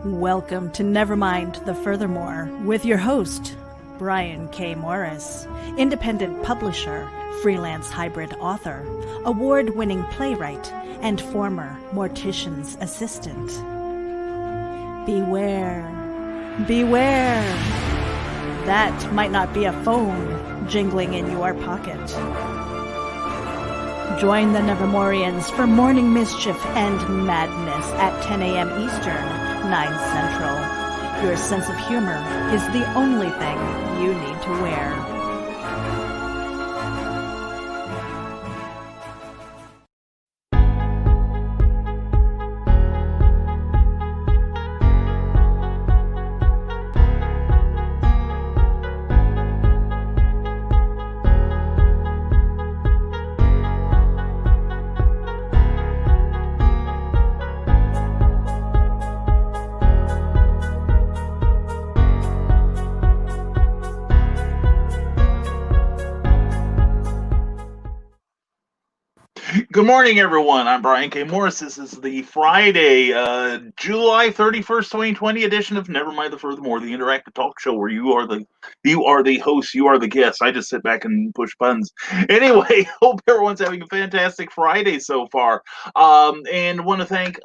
Welcome to Nevermind the Furthermore with your host, Brian K. Morris, independent publisher, freelance hybrid author, award-winning playwright, and former mortician's assistant. Beware, beware. That might not be a phone jingling in your pocket. Join the Nevermorians for morning mischief and madness at 10 a.m. Eastern, 9 Central. Your sense of humor is the only thing you need to wear. Good morning, everyone. I'm Brian K. Morris. This is the Friday, July 31st, 2020 edition of Nevermind the Furthermore, the interactive talk show where you are the host, you are the guest. I just sit back and push buttons. Anyway, hope everyone's having a fantastic Friday so far. And want to thank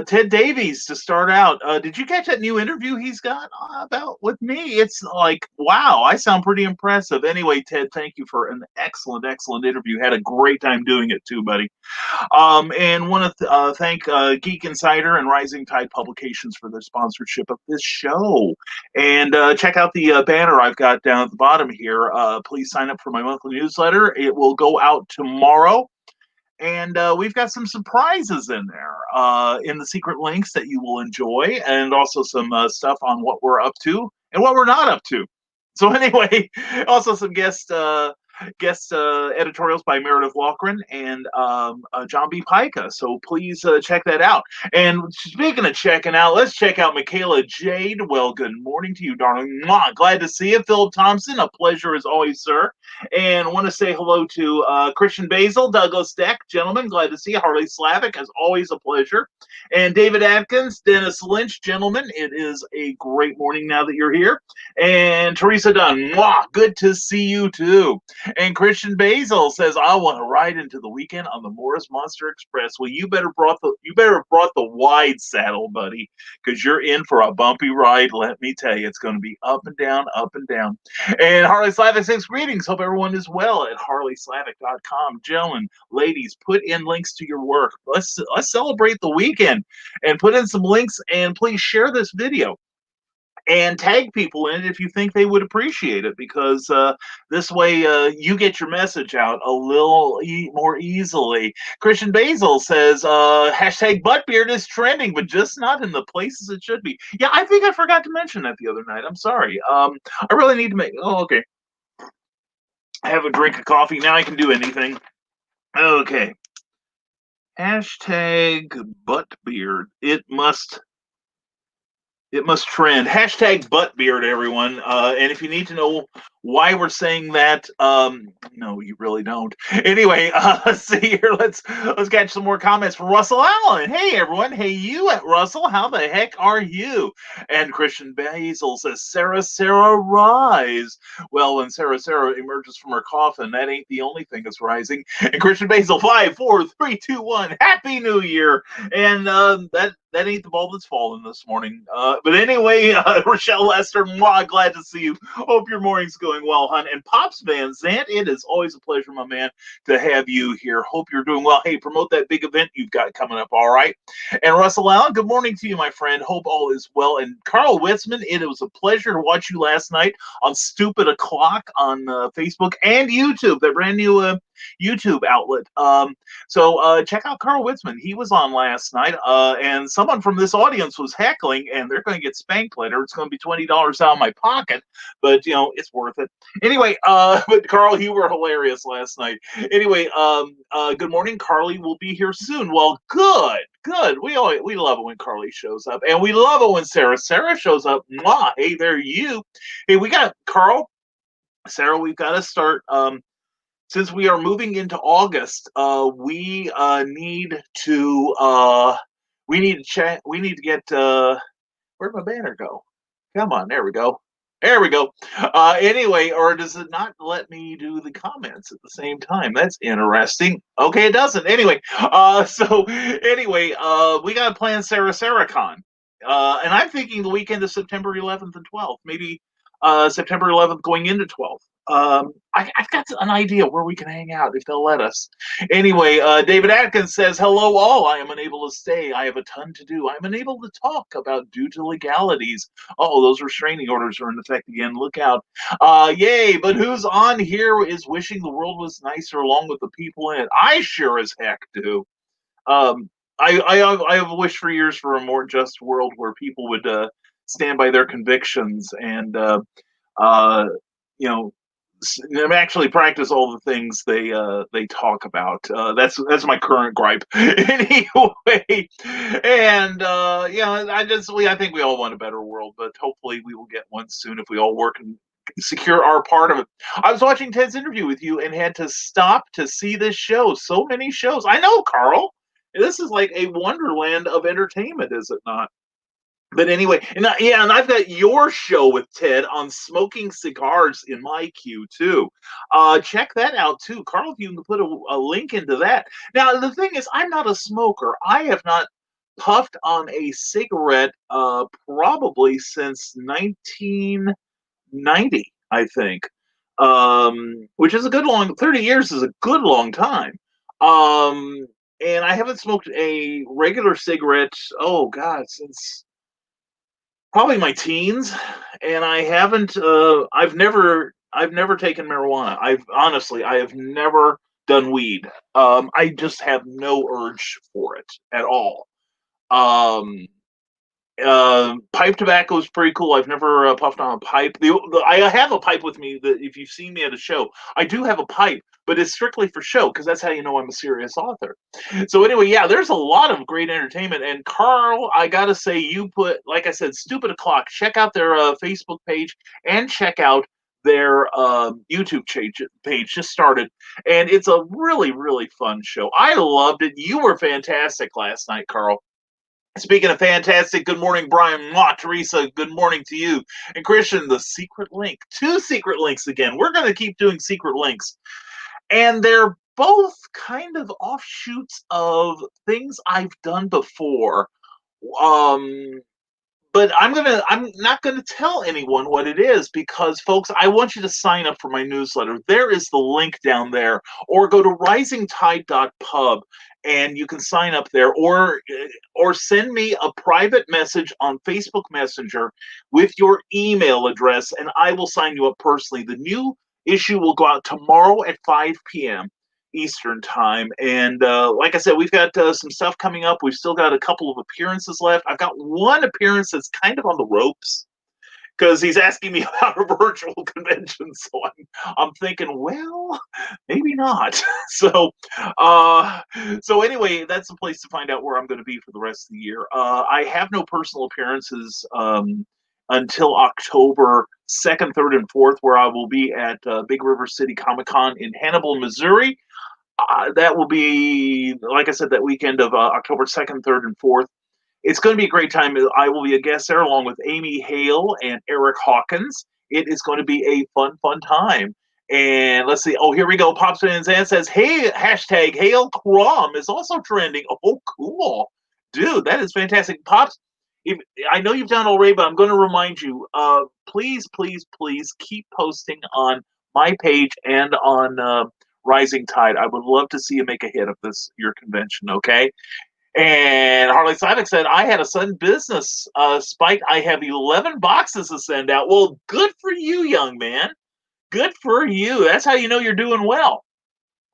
Ted Davies to start out. Did you catch that new interview he's got about with me? It's like, wow, I sound pretty impressive. Anyway, Ted, thank you for an excellent interview. Had a great time doing it too, buddy. And want to thank Geek Insider and Rising Tide Publications for their sponsorship of this show. And check out the banner I've got down at the bottom here. Please sign up for my monthly newsletter. It will go out tomorrow. And we've got some surprises in there in the secret links that you will enjoy, and also some stuff on what we're up to and what we're not up to. So anyway, also some guest editorials by Meredith Walkren and John B. Pica. So please check that out. And speaking of checking out, let's check out Michaela Jade. Well, good morning to you, darling. Mwah. Glad to see you. Philip Thompson, a pleasure as always, sir. And want to say hello to Christian Basil, Douglas Deck, gentlemen. Glad to see you. Harley Slavic, as always, a pleasure. And David Atkins, Dennis Lynch, gentlemen. It is a great morning now that you're here. And Teresa Dunn, mwah, good to see you too. And Christian Basil says, I want to ride into the weekend on the Morris Monster Express. Well, you better have brought the wide saddle, buddy, because you're in for a bumpy ride. Let me tell you, it's going to be up and down, up and down. And Harley Slavic says, greetings. Hope everyone is well at harleyslavic.com. Gentlemen, ladies, put in links to your work. Let's celebrate the weekend and put in some links, and please share this video. And tag people in it if you think they would appreciate it, because this way you get your message out a little more easily. Christian Basil says, hashtag buttbeard is trending, but just not in the places it should be. Yeah, I think I forgot to mention that the other night. I'm sorry. I really need to make... Oh, okay. I have a drink of coffee. Now I can do anything. Okay. Hashtag buttbeard. It must trend. Hashtag buttbeard, everyone. And if you need to know why we're saying that, no, you really don't. Anyway, let's see here. Let's catch some more comments from Russell Allen. Hey, everyone. Hey, you at Russell. How the heck are you? And Christian Basil says, Sarah, rise. Well, when Sarah emerges from her coffin, that ain't the only thing that's rising. And Christian Basil, 5, 4, 3, 2, 1. Happy New Year. And that ain't the ball that's fallen this morning. But anyway, Rochelle Lester, mwah, glad to see you. Hope your morning's going well, hon. And Pops Van Zant, it is always a pleasure, my man, to have you here. Hope you're doing well. Hey, promote that big event you've got coming up, all right? And Russell Allen, good morning to you, my friend. Hope all is well. And Carl Witzman, it was a pleasure to watch you last night on Stupid O'Clock on Facebook and YouTube, that brand new YouTube outlet. So check out Carl Witzman. He was on last night, and someone from this audience was heckling, and they're going to get spanked later. It's going to be $20 out of my pocket, but it's worth it. Anyway, but Carl, you were hilarious last night. Anyway, good morning. Carly will be here soon. Well, good. We love it when Carly shows up, and we love it when Sarah shows up. Mwah. Hey there, you. Hey, we got Carl, Sarah. We've got to start. Since we are moving into August, we need to We need to chat. We need to get. Where'd my banner go? Come on, there we go. There we go. Anyway, or does it not let me do the comments at the same time? That's interesting. Okay, it doesn't. Anyway, we got to plan SarahCon. And I'm thinking the weekend of September 11th and 12th, maybe September 11th going into 12th. I've got an idea where we can hang out if they'll let us. Anyway, David Atkins says, hello all. I am unable to stay. I have a ton to do. I'm unable to talk about due to legalities. Oh, those restraining orders are in effect again. Look out. Yay, but who's on here is wishing the world was nicer along with the people in it. I sure as heck do. Um, I have wished for years for a more just world where people would stand by their convictions and uh, you know actually practice all the things they talk about. That's my current gripe anyway. And I think we all want a better world, but hopefully we will get one soon if we all work and secure our part of it. I was watching Ted's interview with you and had to stop to see this show. So many shows. I know, Carl. This is like a wonderland of entertainment, is it not? But anyway, and I've got your show with Ted on smoking cigars in my queue too. Check that out too, Carl. If you can put a link into that. Now the thing is, I'm not a smoker. I have not puffed on a cigarette probably since 1990, I think. Which is a good long 30 years is a good long time. Um, and I haven't smoked a regular cigarette. Oh God, since probably my teens, and I haven't. I've never taken marijuana. I have never done weed. I just have no urge for it at all. Um, Pipe tobacco is pretty cool. I've never puffed on a pipe. I have a pipe with me. That if you've seen me at a show, I do have a pipe, but it's strictly for show because that's how you know I'm a serious author. So anyway, yeah, there's a lot of great entertainment. And Carl, I gotta say, you put, like I said, Stupid O'Clock. Check out their Facebook page and check out their YouTube page. Just started, and it's a really really fun show. I loved it. You were fantastic last night, Carl. Speaking of fantastic, good morning, Brian. Mwah, Teresa, good morning to you. And Christian, the secret link. Two secret links again. We're going to keep doing secret links. And they're both kind of offshoots of things I've done before. Um, but I'm not gonna tell anyone what it is because folks, I want you to sign up for my newsletter. There is the link down there, or go to risingtide.pub and you can sign up there, or send me a private message on Facebook Messenger with your email address and I will sign you up personally. The new issue will go out tomorrow at 5 p.m. Eastern time. And like I said, we've got some stuff coming up. We've still got a couple of appearances left. I've got one appearance that's kind of on the ropes because he's asking me about a virtual convention. So I'm thinking, well, maybe not. so uh, so anyway, that's the place to find out where I'm going to be for the rest of the year. I have no personal appearances until October 2nd, 3rd, and 4th, where I will be at Big River City Comic Con in Hannibal, Missouri. That will be, like I said, that weekend of October 2nd, 3rd, and 4th. It's going to be a great time. I will be a guest there along with Amy Hale and Eric Hawkins. It is going to be a fun, fun time. And let's see. Oh, here we go. Pops Van Zan says, hey, hashtag Hail Crom is also trending. Oh, cool. Dude, that is fantastic. Pops, if, I know you've done already, but I'm going to remind you, please, please, please keep posting on my page and on Rising Tide. I would love to see you make a hit of this, your convention, okay? And Harley Sinek said, I had a sudden business spike. I have 11 boxes to send out. Well, good for you, young man. Good for you. That's how you know you're doing well,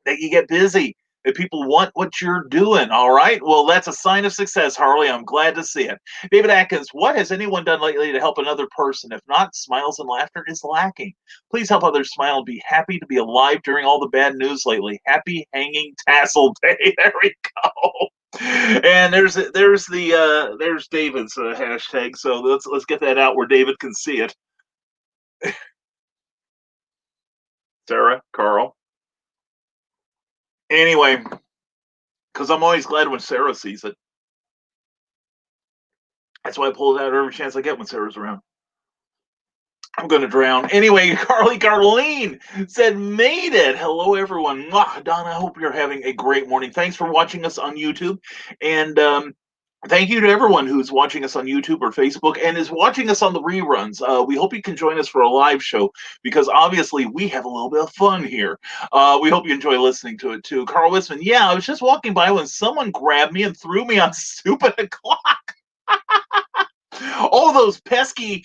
that you get busy, that people want what you're doing. All right. Well, that's a sign of success, Harley. I'm glad to see it. David Atkins, what has anyone done lately to help another person? If not, smiles and laughter is lacking. Please help others smile and be happy to be alive during all the bad news lately. Happy Hanging Tassel Day. There we go. And there's David's hashtag. So let's get that out where David can see it. Sarah, Carl. Anyway, because I'm always glad when Sarah sees it. That's why I pull it out every chance I get when Sarah's around. I'm going to drown. Anyway, Carly Carleen said, made it. Hello, everyone. Mwah. Don, I hope you're having a great morning. Thanks for watching us on YouTube. And thank you to everyone who's watching us on YouTube or Facebook and is watching us on the reruns. We hope you can join us for a live show because obviously we have a little bit of fun here. We hope you enjoy listening to it too. Carl Wisman, yeah, I was just walking by when someone grabbed me and threw me on stupid o'clock. Oh, those pesky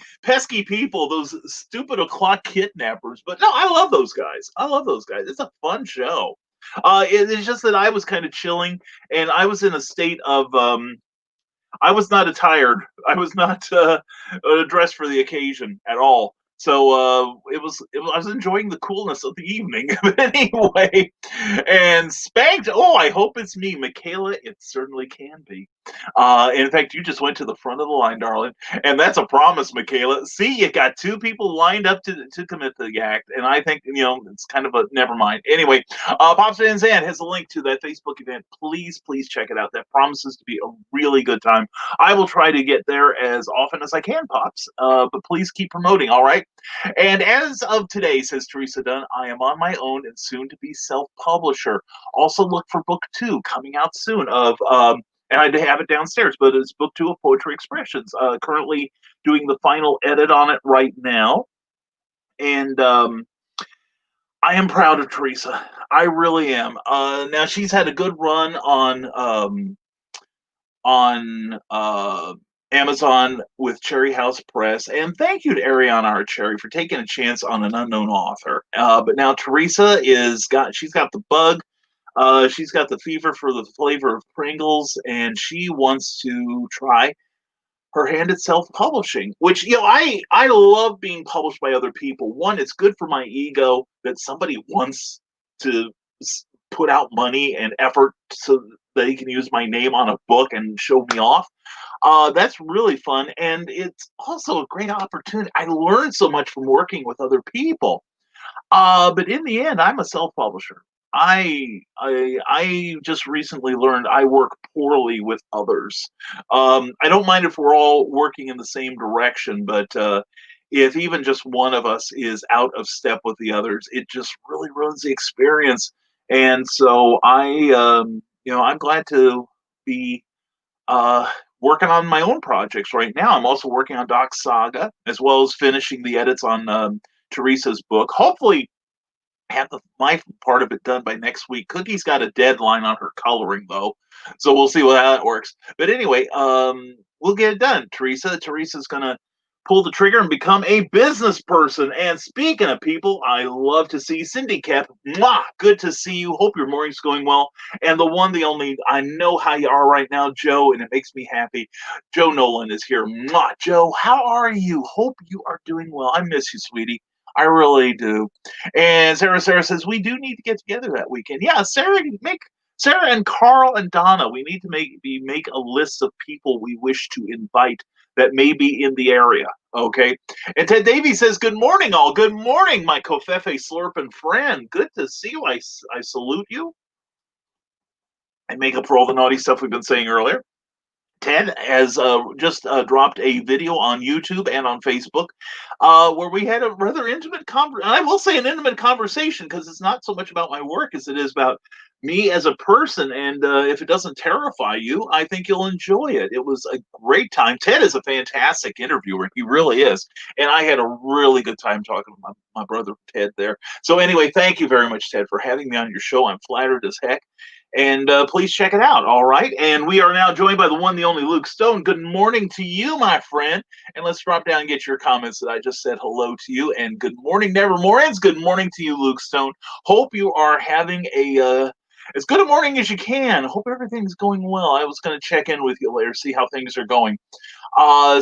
people, those stupid o'clock kidnappers. But no, I love those guys. I love those guys. It's a fun show. It's just that I was kind of chilling, and I was in a state of I was not attired. I was not dressed for the occasion at all. So I was enjoying the coolness of the evening. But anyway, and spanked. Oh, I hope it's me, Michaela. It certainly can be. In fact, you just went to the front of the line, darling, and that's a promise, Michaela. See, you got two people lined up to commit the act, and I think it's kind of a never mind. Anyway, Pops Van Zandt has a link to that Facebook event. Please check it out. That promises to be a really good time. I will try to get there as often as I can, Pops. But please keep promoting, all right? And as of today, says Teresa Dunn, I am on my own and soon to be self-publisher. Also look for book 2 coming out soon of and I have it downstairs, but it's book 2 of Poetry Expressions. Currently doing the final edit on it right now. And I am proud of Teresa. I really am. Now she's had a good run on Amazon with Cherry House Press, and thank you to Ariana Archerry for taking a chance on an unknown author. But now Teresa she's got the bug. She's got the fever for the flavor of Pringles, and she wants to try her hand at self-publishing, which I love being published by other people. One, it's good for my ego that somebody wants to put out money and effort so they can use my name on a book and show me off. That's really fun, and it's also a great opportunity. I learned so much from working with other people. But in the end, I'm a self-publisher. I just recently learned I work poorly with others. I don't mind if we're all working in the same direction, but if even just one of us is out of step with the others, it just really ruins the experience. And so I'm glad to be working on my own projects right now. I'm also working on Doc Saga as well as finishing the edits on Teresa's book. Hopefully have my part of it done by next week. Cookie's got a deadline on her coloring though, so we'll see how that works. But anyway, we'll get it done. Teresa's gonna pull the trigger and become a business person. And speaking of people, I love to see Cindy Cap. Mwah! Good to see you. Hope your morning's going well. And the one, the only, I know how you are right now, Joe, and it makes me happy. Joe Nolan is here. Mwah! Joe, how are you? Hope you are doing well. I miss you, sweetie. I really do. And Sarah says we do need to get together that weekend. Yeah, Sarah and Carl and Donna. We need to make a list of people we wish to invite that may be in the area. Okay. And Ted Davies says, "Good morning, all. Good morning, my Kofefe slurping friend. Good to see you. I salute you. I make up for all the naughty stuff we've been saying earlier." Ted has just dropped a video on YouTube and on Facebook where we had a rather intimate conversation. I will say an intimate conversation because it's not so much about my work as it is about me as a person. And if it doesn't terrify you, I think you'll enjoy it. It was a great time. Ted is a fantastic interviewer. He really is. And I had a really good time talking to my brother Ted there. So anyway, thank you very much, Ted, for having me on your show. I'm flattered as heck. And please check it out. All right. And we are now joined by the one, the only Luke Stone. Good morning to you, my friend. And let's drop down and get your comments that I just said hello to you. And good morning, Nevermorans. Good morning to you, Luke Stone. Hope you are having as good a morning as you can. Hope everything's going well. I was going to check in with you later, see how things are going.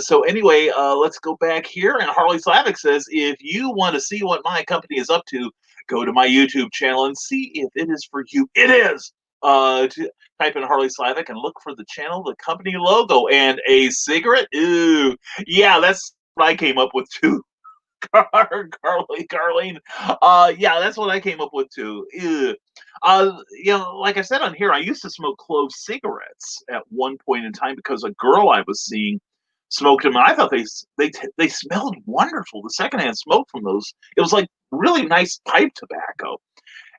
So anyway, let's go back here. And Harley Slavic says, if you want to see what my company is up to, go to my YouTube channel and see if it is for you. It is. To type in Harley Slavic and look for the channel, the company logo, and a cigarette. Ooh, yeah, that's what I came up with too. Carlene. Yeah, that's what I came up with too. Ew. Like I said on here, I used to smoke clove cigarettes at one point in time because a girl I was seeing smoked them. And I thought they smelled wonderful. The secondhand smoke from those, it was like really nice pipe tobacco.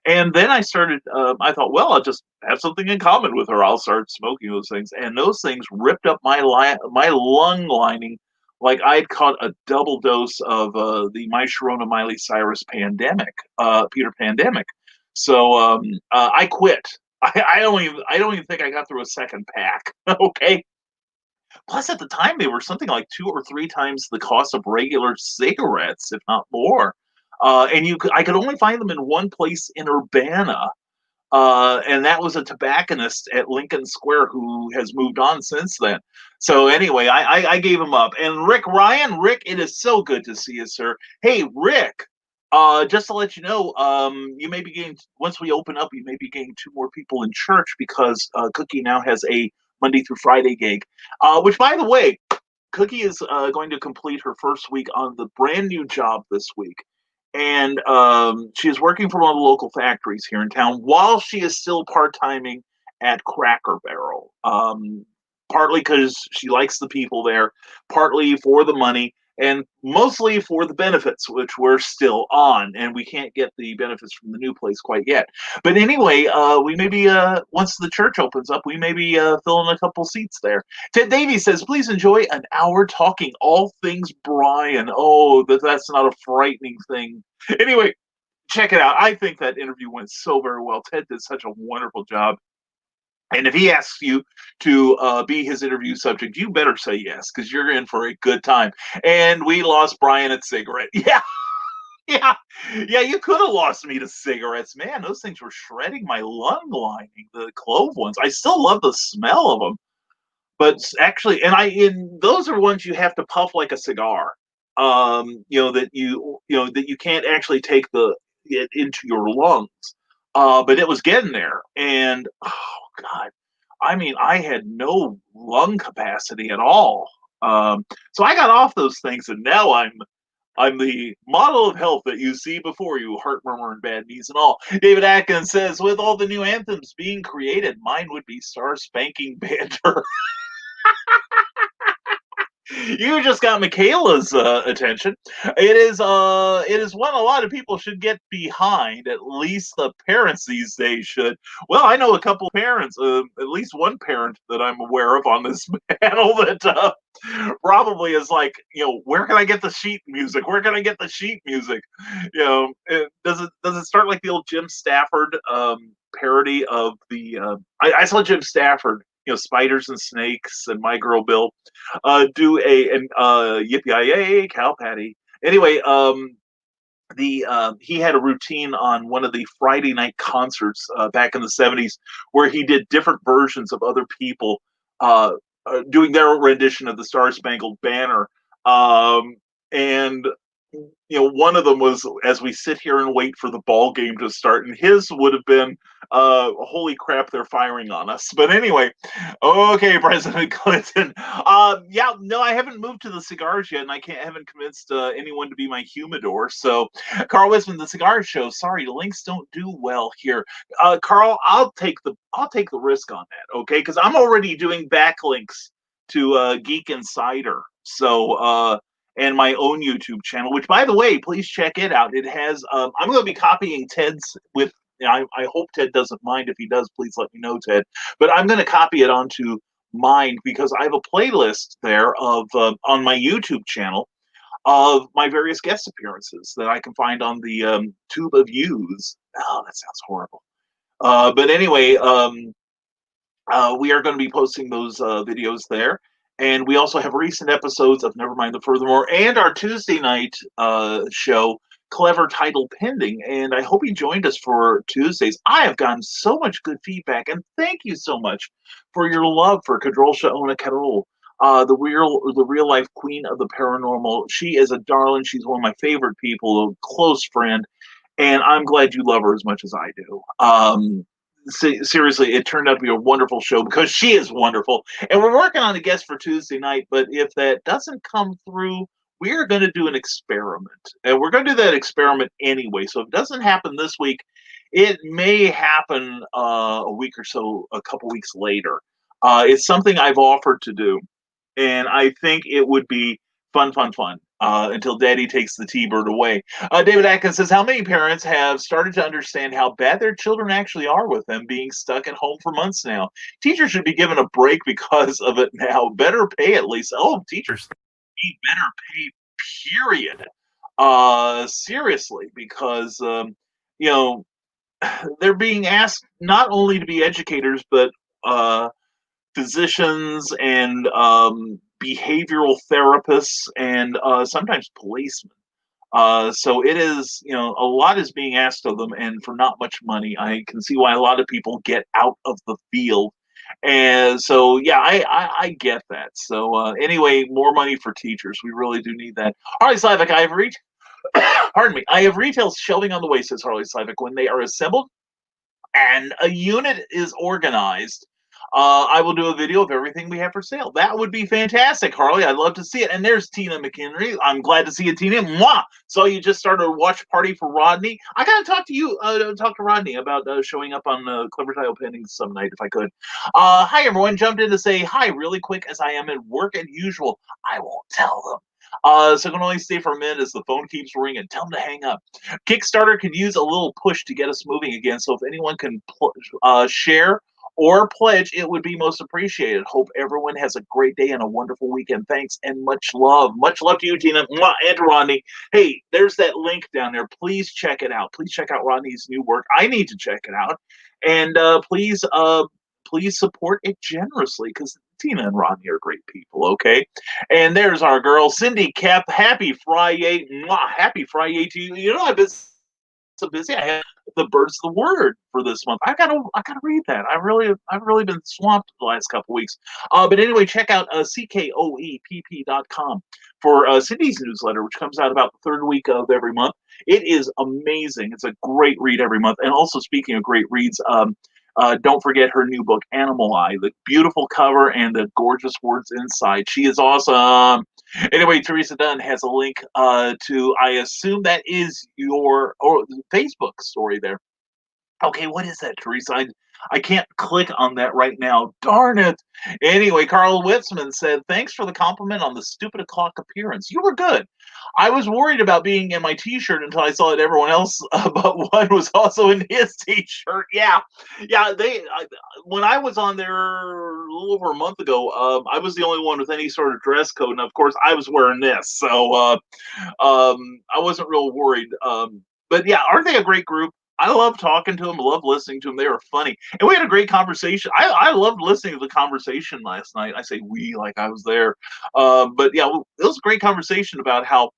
And then I started. I thought, well, I'll just have something in common with her. I'll start smoking those things, and those things ripped up my lung lining like I'd caught a double dose of the My Sharona Miley Cyrus pandemic, Peter pandemic. So I quit. I don't even think I got through a second pack. Okay. Plus, at the time, they were something like 2 or 3 times the cost of regular cigarettes, if not more. And I could only find them in one place in Urbana, and that was a tobacconist at Lincoln Square who has moved on since then. So anyway, I gave him up. And Rick, it is so good to see you, sir. Hey, Rick, just to let you know, you may be getting once we open up, you may be getting 2 more people in church because Cookie now has a Monday through Friday gig. Which, by the way, Cookie is going to complete her first week on the brand new job this week. And she is working for one of the local factories here in town while she is still part-timing at Cracker Barrel. Partly because she likes the people there, partly for the money, and mostly for the benefits, which we're still on, and we can't get the benefits from the new place quite yet. But anyway, we maybe once the church opens up, we may be filling a couple seats there. Ted Davies says, "Please enjoy an hour talking all things Brian." Oh, that's not a frightening thing. Anyway, check it out. I think that interview went so very well. Ted did such a wonderful job. And if he asks you to be his interview subject, you better say yes, because you're in for a good time. And we lost Brian at cigarette. Yeah, yeah, yeah. You could have lost me to cigarettes, man. Those things were shredding my lung lining. The clove ones. I still love the smell of them, but actually, and those are ones you have to puff like a cigar. That you can't actually take it into your lungs. But it was getting there, and oh god, I mean, I had no lung capacity at all. So I got off those things, and now I'm the model of health that you see before you, heart murmur and bad knees and all. David Atkins says, with all the new anthems being created, mine would be Star Spanking Banter. You just got Michaela's attention. It is one a lot of people should get behind. At least the parents these days should. Well, I know a couple parents, at least one parent that I'm aware of on this panel that probably is like, where can I get the sheet music? Where can I get the sheet music? Does it start like the old Jim Stafford parody of the? I saw Jim Stafford, Spiders and Snakes and My Girl Bill, do yippee cow patty. Anyway, he had a routine on one of the Friday night concerts back in the '70s where he did different versions of other people doing their rendition of the Star Spangled Banner, and one of them was "As We Sit Here and Wait for the Ball Game to Start," and his would have been "Holy crap, they're firing on us." But anyway, okay, President Clinton. Yeah, no, I haven't moved to the cigars yet, and I haven't convinced anyone to be my humidor. So, Carl Wisman, the Cigar Show. Sorry, the links don't do well here. Carl, I'll take the risk on that, okay? Because I'm already doing backlinks to Geek Insider. So. And my own YouTube channel, which, by the way, please check it out. It has, I'm going to be copying Ted's with, I hope Ted doesn't mind. If he does, please let me know, Ted. But I'm going to copy it onto mine because I have a playlist there of, on my YouTube channel of my various guest appearances that I can find on the Tube of Views. Oh, that sounds horrible. But anyway, we are going to be posting those videos there. And we also have recent episodes of Nevermind the Furthermore and our Tuesday night show, Clever Title Pending. And I hope you joined us for Tuesdays. I have gotten so much good feedback, and thank you so much for your love for Kadrolsha Ona Carol, the real life queen of the paranormal. She is a darling. She's one of my favorite people, a close friend, and I'm glad you love her as much as I do. Seriously, it turned out to be a wonderful show because she is wonderful. And we're working on a guest for Tuesday night, but if that doesn't come through, we're going to do an experiment. And we're going to do that experiment anyway. So if it doesn't happen this week, it may happen a week or so, a couple weeks later. It's something I've offered to do. and I think it would be fun, fun, fun. Until Daddy takes the T-bird away. David Atkins says, "How many parents have started to understand how bad their children actually are with them being stuck at home for months now? Teachers should be given a break because of it now. Better pay at least. Oh, teachers need better pay. Period. Seriously, because you know they're being asked not only to be educators, but uh, physicians and behavioral therapists and sometimes policemen. So it is, a lot is being asked of them, and for not much money. I can see why a lot of people get out of the field. And so, yeah, I get that. So, anyway, more money for teachers. We really do need that. All right, Slavic, I have reached, pardon me, I have retail shelving on the way, says Harley Slavic. When they are assembled, and a unit is organized, I will do a video of everything we have for sale. That would be fantastic, Harley. I'd love to see it. And there's Tina McHenry. I'm glad to see you, Tina. Mwah! So you just started a watch party for Rodney. I gotta talk to you, talk to Rodney about showing up on Clever Tile Paintings some night if I could. Hi, everyone. Jumped in to say hi really quick as I am at work as usual. I won't tell them. So I can only stay for a minute as the phone keeps ringing. Tell them to hang up. Kickstarter could use a little push to get us moving again. So if anyone can share or pledge, it would be most appreciated. Hope everyone has a great day and a wonderful weekend. Thanks and much love. Much love to you, Tina. Mwah, and to Rodney. Hey, there's that link down there. Please check it out. Please check out Rodney's new work. I need to check it out. And please support it generously because Tina and Rodney are great people, okay? And there's our girl, Cindy Cap. Happy Friday. Mwah, happy Friday to you. You know, I've been so busy. I had the Birds of the Word for this month. I gotta read that. I've really been swamped the last couple weeks. But anyway, check out CKOEPP.com for Cindy's newsletter, which comes out about the third week of every month. It is amazing. It's a great read every month. And also, speaking of great reads, don't forget her new book, Animal Eye, the beautiful cover and the gorgeous words inside. She is awesome. Anyway, Teresa Dunn has a link to, I assume that is your Facebook story there. Okay, what is that, Teresa? I can't click on that right now. Darn it. Anyway, Carl Witzman said, "Thanks for the compliment on the stupid o'clock appearance. You were good. I was worried about being in my t-shirt until I saw that everyone else but one was also in his t-shirt." Yeah. Yeah, when I was on there a little over a month ago, I was the only one with any sort of dress code. And of course, I was wearing this. So I wasn't real worried. But yeah, aren't they a great group? I love talking to them. I love listening to them. They were funny, and we had a great conversation. I loved listening to the conversation last night. I say we like I was there, but yeah, it was a great conversation about how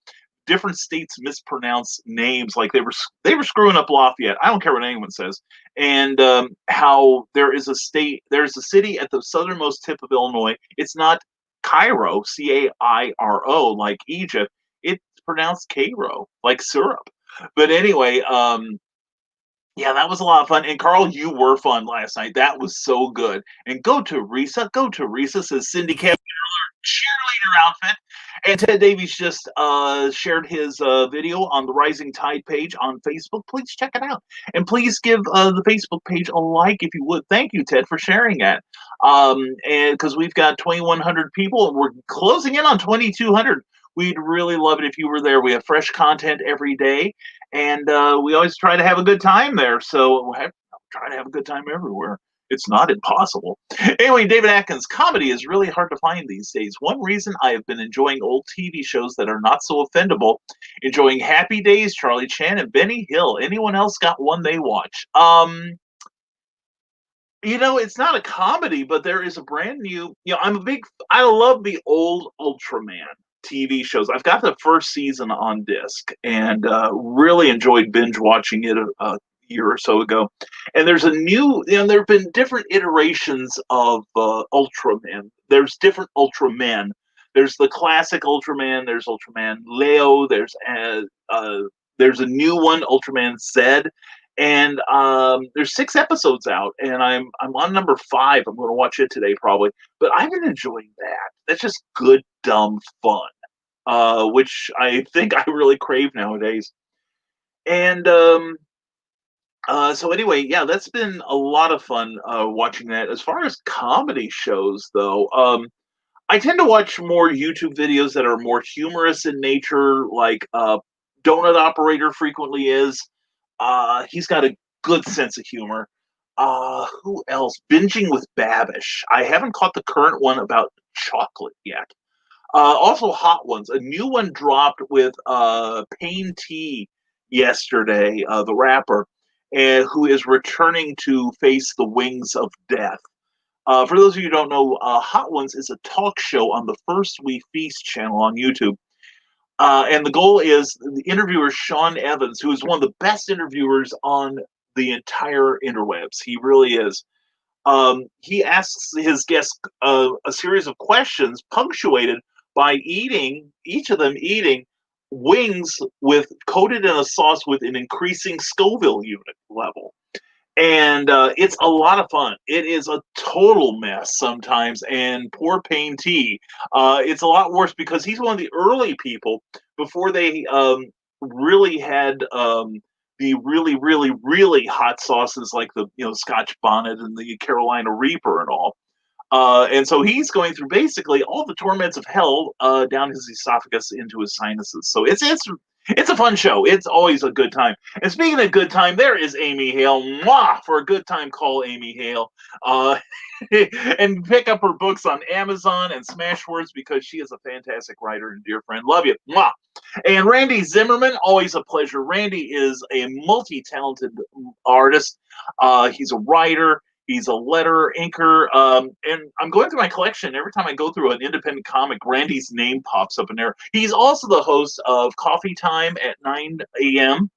different states mispronounce names. Like they were screwing up Lafayette. I don't care what anyone says, and how there's a city at the southernmost tip of Illinois. It's not Cairo, Cairo, like Egypt. It's pronounced Cairo, like syrup. But anyway, yeah, that was a lot of fun. And Carl, you were fun last night. That was so good. And go to Risa. Go to Risa, says Cindy Cap cheerleader outfit. And Ted Davies just shared his video on the Rising Tide page on Facebook. Please check it out. And please give the Facebook page a like if you would. Thank you, Ted, for sharing that. And because we've got 2,100 people and we're closing in on 2,200. We'd really love it if you were there. We have fresh content every day, and we always try to have a good time there. So we'll try to have a good time everywhere. It's not impossible. Anyway, David Atkins, comedy is really hard to find these days. One reason I have been enjoying old TV shows that are not so offendable, enjoying Happy Days, Charlie Chan, and Benny Hill. Anyone else got one they watch? It's not a comedy, but there is a brand new, I love the old Ultraman TV shows. I've got the first season on disc and really enjoyed binge watching it a year or so ago. And there's a new, there have been different iterations of Ultraman. There's different Ultramen. There's the classic Ultraman. There's Ultraman Leo. There's a new one, Ultraman Z. And there's 6 episodes out, and I'm on number 5. I'm going to watch it today probably, but I've been enjoying that. That's just good, dumb fun, which I think I really crave nowadays. And so anyway, yeah, that's been a lot of fun watching that. As far as comedy shows, though, I tend to watch more YouTube videos that are more humorous in nature, like Donut Operator frequently is. He's got a good sense of humor. Who else? Binging with Babish. I haven't caught the current one about chocolate yet. Also, Hot Ones. A new one dropped with Pain T yesterday, the rapper, and who is returning to face the wings of death. For those of you who don't know, Hot Ones is a talk show on the First We Feast channel on YouTube. And the goal is the interviewer, Sean Evans, who is one of the best interviewers on the entire interwebs. He really is. He asks his guests a series of questions punctuated by each of them eating wings with coated in a sauce with an increasing Scoville unit level. And it's a lot of fun. It is a total mess sometimes, and poor Payne T. It's a lot worse because he's one of the early people before they really had the really, really, really hot sauces like the Scotch Bonnet and the Carolina Reaper and all. And so he's going through basically all the torments of hell down his esophagus into his sinuses. So it's a fun show. It's always a good time. And speaking of good time, there is Amy Hale. Mwah! For a good time, call Amy Hale. And pick up her books on Amazon and Smashwords because she is a fantastic writer and dear friend. Love you. Mwah! And Randy Zimmerman, always a pleasure. Randy is a multi-talented artist. He's a writer. He's a letterer, inker, and I'm going through my collection. Every time I go through an independent comic, Randy's name pops up in there. He's also the host of Coffee Time at 9 a.m.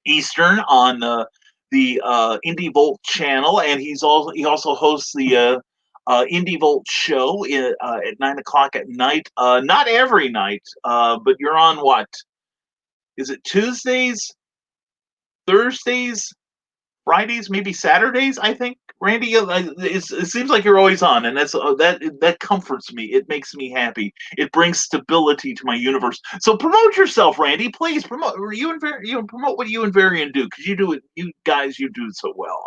Eastern on the Indie Volt channel, and he also hosts the Indie Volt show at 9 o'clock at night. Not every night, but you're on what? Is it Tuesdays, Thursdays, Fridays, maybe Saturdays? I think Randy, it seems like you're always on, and that comforts me. It makes me happy. It brings stability to my universe. So promote yourself, Randy. Please promote promote what you and Varian do because you do it. You guys, you do it so well.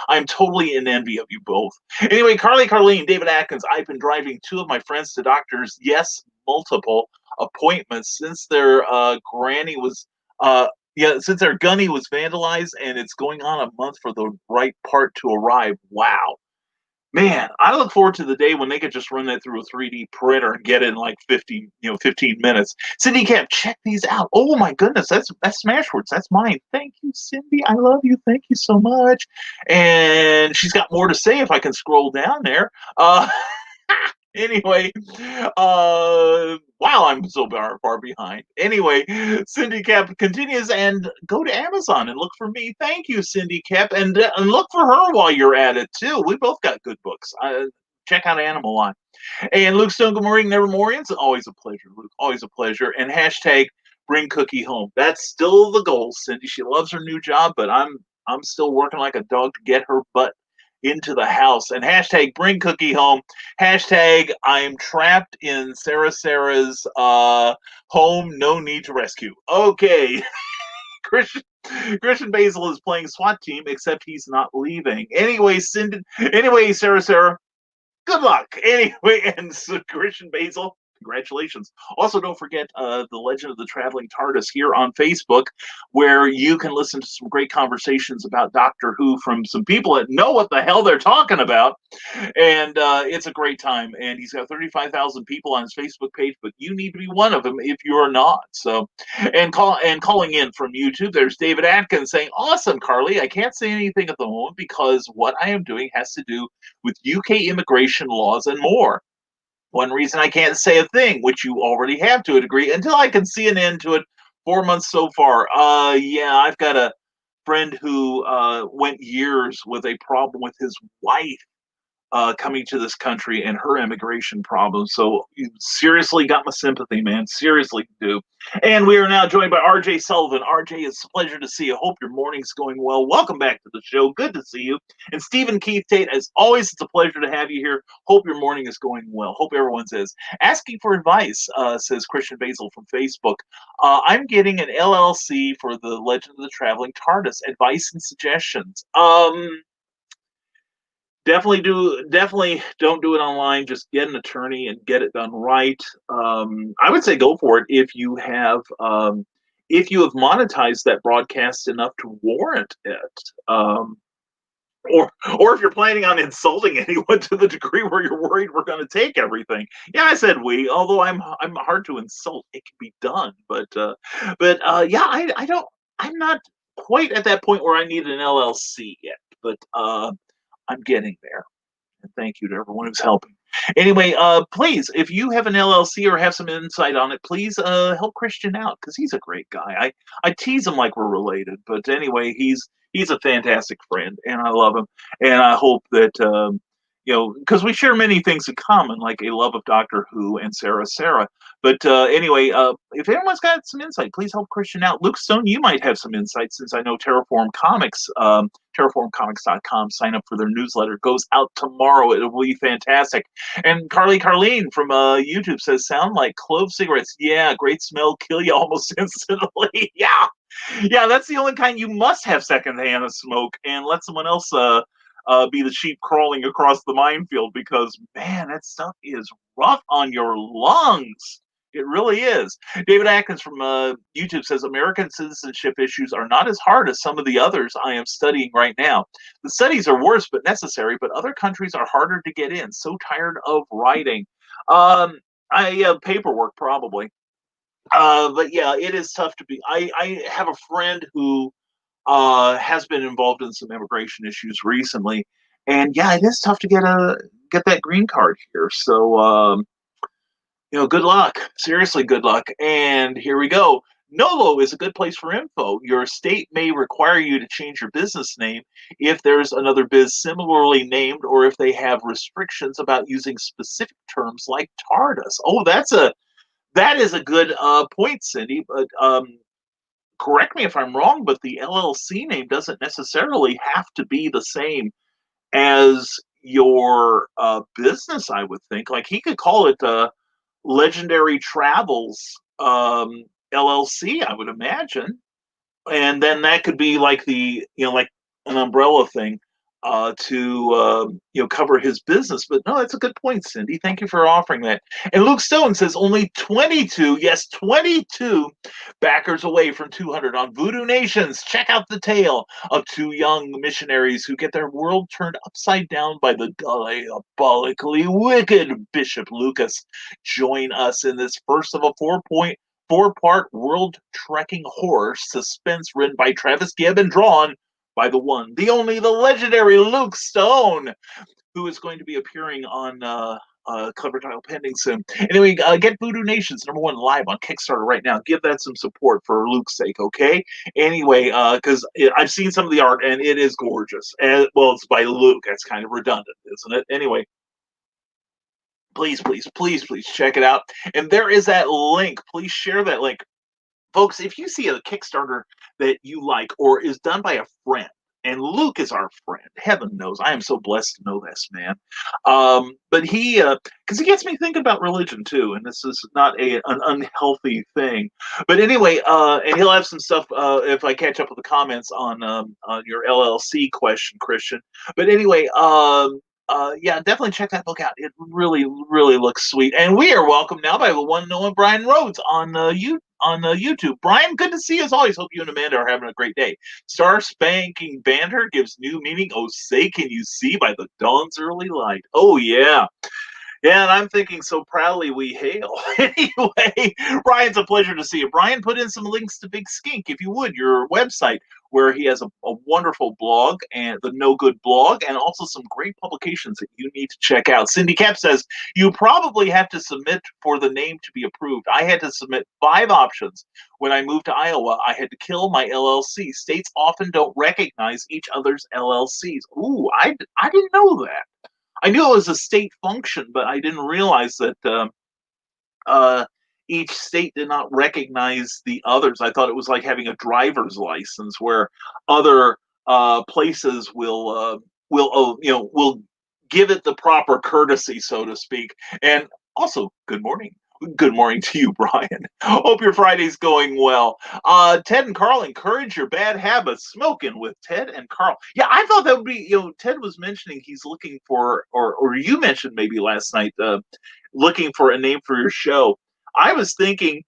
I'm totally in envy of you both. Anyway, Carlene, David Atkins. I've been driving two of my friends to doctors. Yes, multiple appointments since their granny was. Since our gunny was vandalized and it's going on a month for the right part to arrive. Wow. Man, I look forward to the day when they could just run that through a 3D printer and get it in like 15 minutes. Cindy Camp, check these out. Oh my goodness, that's Smashwords. That's mine. Thank you, Cindy. I love you. Thank you so much. And she's got more to say if I can scroll down there. Anyway, wow, I'm so far behind. Anyway, Cindy Cap continues and go to Amazon and look for me. Thank you, Cindy Cap, and look for her while you're at it too. We both got good books. Check out Animal Line. And Luke Stone, good morning, Nevermorians. Always a pleasure, Luke. Always a pleasure. And hashtag bring Cookie home. That's still the goal, Cindy. She loves her new job, but I'm still working like a dog to get her butt into the house. And hashtag bring Cookie home. Hashtag I'm trapped in Sarah's home. No need to rescue. Okay. Christian Basil is playing SWAT team, except he's not leaving. Anyway, Sarah, good luck. Anyway, and so Christian Basil, congratulations. Also, don't forget The Legend of the Traveling TARDIS here on Facebook, where you can listen to some great conversations about Doctor Who from some people that know what the hell they're talking about. And it's a great time. And he's got 35,000 people on his Facebook page, but you need to be one of them if you're not. So, calling in from YouTube, there's David Atkins saying, "Awesome, Carly. I can't say anything at the moment because what I am doing has to do with UK immigration laws and more. One reason I can't say a thing, which you already have to a degree, until I can see an end to it. 4 months so far. Yeah, I've got a friend who went years with a problem with his wife coming to this country and her immigration problems. So you seriously got my sympathy, man. Seriously do. And we are now joined by RJ Sullivan. RJ, it's a pleasure to see you. Hope your morning's going well. Welcome back to the show. Good to see you. And Stephen Keith Tate, as always, it's a pleasure to have you here. Hope your morning is going well. Hope everyone's is. Asking for advice, says Christian Basil from Facebook. I'm getting an LLC for the Legend of the Traveling TARDIS. Advice and suggestions. definitely don't do it online. Just get an attorney and get it done right. I would say go for it if you have monetized that broadcast enough to warrant it. Or if you're planning on insulting anyone to the degree where you're worried we're going to take everything. Yeah, I said we. Although I'm hard to insult, it can be done. Yeah, I don't. I'm not quite at that point where I need an LLC yet. But I'm getting there. And thank you to everyone who's helping. Anyway, please, if you have an LLC or have some insight on it, please help Christian out because he's a great guy. I tease him like we're related, but anyway, he's a fantastic friend, and I love him. And I hope that because we share many things in common, like a love of Doctor Who and Sarah. But anyway, if anyone's got some insight, please help Christian out. Luke Stone, you might have some insight since I know Terraform Comics. TerraformComics.com. Sign up for their newsletter. Goes out tomorrow. It will be fantastic. And Carleen from YouTube says, sound like clove cigarettes. Yeah, great smell, kill you almost instantly. Yeah, that's the only kind you must have secondhand of smoke and let someone else be the sheep crawling across the minefield because, man, that stuff is rough on your lungs. It really is. David Atkins from YouTube says American citizenship issues are not as hard as some of the others I am studying right now. The studies are worse but necessary, but other countries are harder to get in. So tired of writing. Paperwork probably. But yeah, it is tough to be. I have a friend who has been involved in some immigration issues recently, and yeah, it is tough to get that green card here. So good luck. Seriously, good luck. And here we go. Nolo is a good place for info. Your state may require you to change your business name if there's another biz similarly named or if they have restrictions about using specific terms like TARDIS. Oh, that is a good point, Cindy. But correct me if I'm wrong, but the LLC name doesn't necessarily have to be the same as your business, I would think. Like he could call it Legendary Travels LLC, I would imagine, and then that could be like like an umbrella thing to cover his business. But no, that's a good point, Cindy. Thank you for offering that. And Luke Stone says only 22, yes, 22 backers away from 200 on Voodoo Nations. Check out the tale of two young missionaries who get their world turned upside down by the diabolically wicked Bishop Lucas. Join us in this first of a four-part world trekking horror suspense written by Travis Gibb and drawn by the one, the only, the legendary Luke Stone, who is going to be appearing on cover title pending soon. Anyway, get Voodoo Nations #1 live on Kickstarter right now. Give that some support for Luke's sake, okay? Anyway, because I've seen some of the art and it is gorgeous. And well, it's by Luke. That's kind of redundant, isn't it? Anyway, please check it out. And there is that link. Please share that link. Folks, if you see a Kickstarter that you like or is done by a friend, and Luke is our friend, heaven knows, I am so blessed to know this man. But because he gets me thinking about religion too, and this is not an unhealthy thing. But anyway, and he'll have some stuff if I catch up with the comments on your LLC question, Christian. But anyway, yeah, definitely check that book out. It really, really looks sweet. And we are welcomed now by the one and only Brian Rhodes on YouTube. Brian, good to see you as always. Hope you and Amanda are having a great day. Star Spanking Banter gives new meaning. Oh, say can you see by the dawn's early light. Oh, yeah. Yeah, and I'm thinking so proudly we hail. Anyway, Brian, it's a pleasure to see you. Brian, put in some links to Big Skink, if you would, your website, where he has a wonderful blog, and the No Good blog, and also some great publications that you need to check out. Cindy Cap says, you probably have to submit for the name to be approved. I had to submit 5 options. When I moved to Iowa, I had to kill my LLC. States often don't recognize each other's LLCs. Ooh, I didn't know that. I knew it was a state function, but I didn't realize that each state did not recognize the others. I thought it was like having a driver's license, where other places will give it the proper courtesy, so to speak. And also, good morning. Good morning to you, Brian. Hope your Friday's going well. Ted and Carl encourage your bad habits. Smoking with Ted and Carl. Yeah, I thought that would be. Ted was mentioning he's looking for, or you mentioned maybe last night, looking for a name for your show. I was thinking,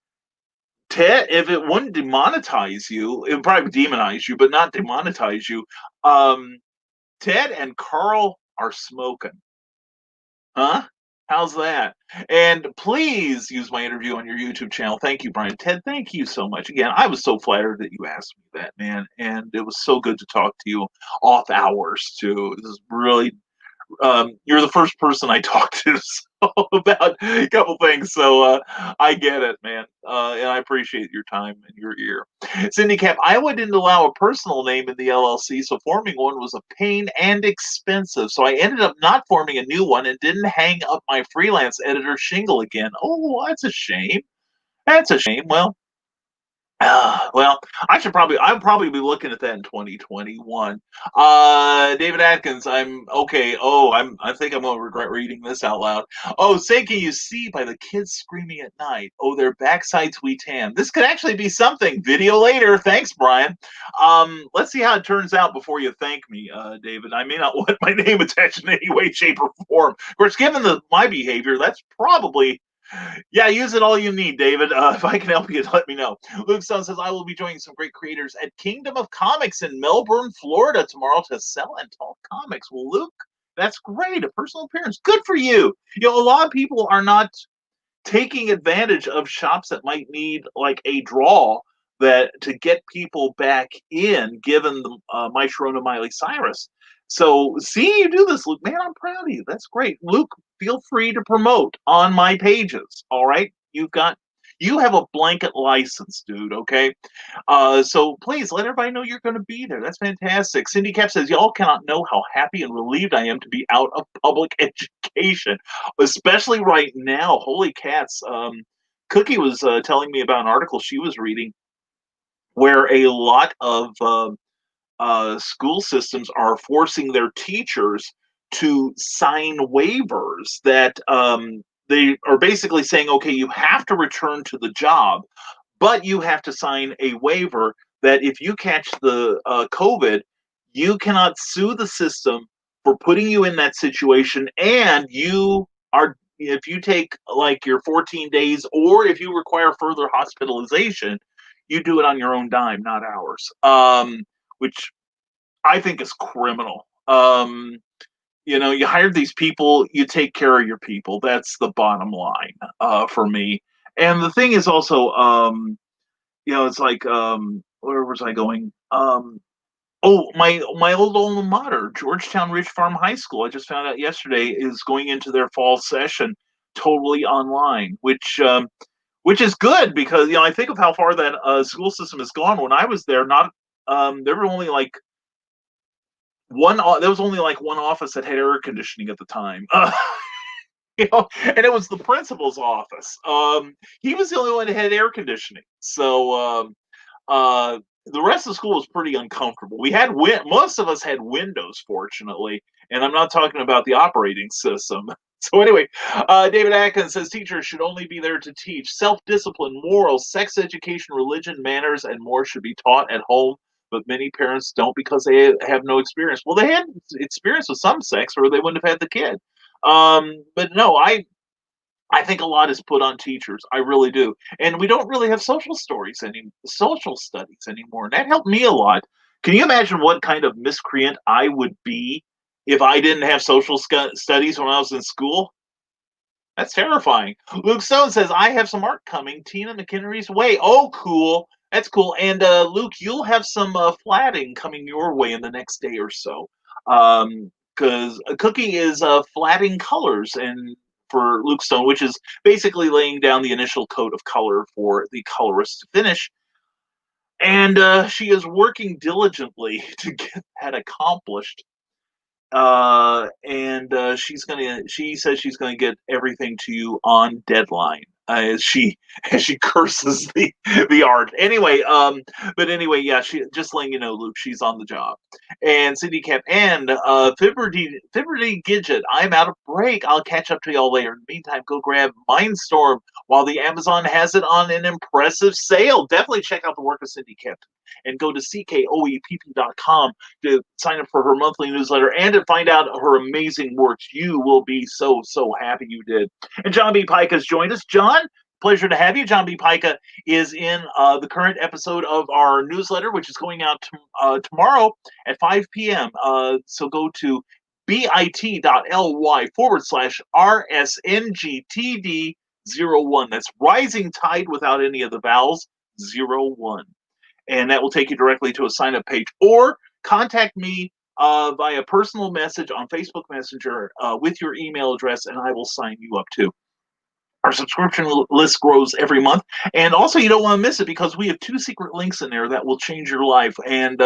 Ted, if it wouldn't demonetize you, it would probably demonize you, but not demonetize you. Um, Ted and Carl are smoking. Huh? How's that? And please use my interview on your YouTube channel. Thank you, Brian. Ted, thank you so much. Again, I was so flattered that you asked me that, man. And it was so good to talk to you off hours, too. This is really you're the first person I talked to so, about a couple things. So I get it, man. And I appreciate your time and your ear. Cindy Cap, Iowa didn't allow a personal name in the LLC, so forming one was a pain and expensive. So I ended up not forming a new one and didn't hang up my freelance editor shingle again. Oh, that's a shame. That's a shame. Well, I'll probably be looking at that in 2021. David Atkins, I'm okay. Oh, I think I'm gonna regret reading this out loud. Oh, say can you see by the kids screaming at night? Oh, their backsides we tan. This could actually be something. Video later. Thanks, Brian. Let's see how it turns out before you thank me, David. I may not want my name attached in any way, shape, or form. Of course, given my behavior, that's probably yeah, use it all you need, David. If I can help you, let me know. Luke Stone says, I will be joining some great creators at Kingdom of Comics in Melbourne, Florida tomorrow to sell and talk comics. Well, Luke, that's great. A personal appearance. Good for you. A lot of people are not taking advantage of shops that might need like a draw that to get people back in, given the my Sharona Miley Cyrus. So seeing you do this, Luke, man, I'm proud of you. That's great. Luke, feel free to promote on my pages. All right. You have a blanket license, dude. Okay. So please let everybody know you're going to be there. That's fantastic. Cindy Cap says, y'all cannot know how happy and relieved I am to be out of public education, especially right now. Holy cats. Cookie was telling me about an article she was reading where a lot of school systems are forcing their teachers to sign waivers that they are basically saying, okay, you have to return to the job, but you have to sign a waiver that if you catch the COVID, you cannot sue the system for putting you in that situation, and you are if you take like your 14 days or if you require further hospitalization, you do it on your own dime, not ours. Which I think is criminal. You hired these people, you take care of your people. That's the bottom line for me. And the thing is also, it's like, where was I going? Oh, my old alma mater, Georgetown Ridge Farm High School. I just found out yesterday is going into their fall session totally online, which is good because I think of how far that school system has gone. When I was there, not there were only like there was only like one office that had air conditioning at the time. And it was the principal's office. He was the only one that had air conditioning. So the rest of the school was pretty uncomfortable. We had most of us had windows, fortunately, and I'm not talking about the operating system. So anyway, David Atkins says teachers should only be there to teach. Self-discipline, morals, sex education, religion, manners, and more should be taught at home. But many parents don't because they have no experience. Well, they had experience with some sex, or they wouldn't have had the kid. But no, I think a lot is put on teachers. I really do. And we don't really have social studies anymore. And that helped me a lot. Can you imagine what kind of miscreant I would be if I didn't have social studies when I was in school? That's terrifying. Luke Stone says, I have some art coming. Tina McHenry's way. Oh, cool. That's cool. And Luke, you'll have some flatting coming your way in the next day or so. Because Cookie is flatting colors and for Luke Stone, which is basically laying down the initial coat of color for the colorist to finish. And she is working diligently to get that accomplished. And she says she's gonna get everything to you on deadline. as she curses the art. Anyway, but anyway, yeah, she just letting you know, Luke, she's on the job. And Cindy kept and Fibberty Gidget, I'm out of break. I'll catch up to y'all later. In the meantime, go grab Mindstorm while the Amazon has it on an impressive sale. Definitely check out the work of Cindy kept and go to ckoepp.com to sign up for her monthly newsletter and to find out her amazing works. You will be so happy you did. And John B. Pike has joined us. John, pleasure to have you. John B. Pica is in the current episode of our newsletter, which is going out tomorrow at 5 p.m. So go to bit.ly/RSNGTD01. That's Rising Tide without any of the vowels, 01. And that will take you directly to a sign-up page. Or contact me via personal message on Facebook Messenger with your email address, and I will sign you up too. Our subscription list grows every month. And also, you don't want to miss it because we have 2 secret links in there that will change your life. And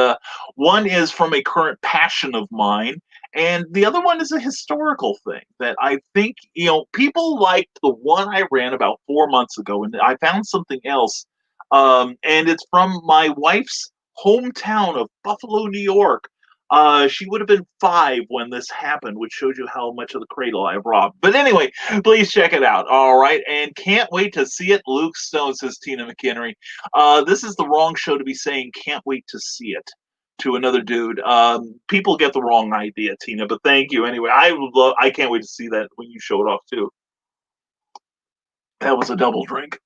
one is from a current passion of mine. And the other one is a historical thing that I think, people liked the one I ran about 4 months ago. And I found something else. And it's from my wife's hometown of Buffalo, New York. She would have been 5 when this happened, which shows you how much of the cradle I've robbed. But anyway, please check it out. All right. And can't wait to see it. Luke Stone, says Tina McHenry. This is the wrong show to be saying can't wait to see it to another dude. People get the wrong idea, Tina, but thank you. Anyway, I can't wait to see that when you show it off too. That was a double drink.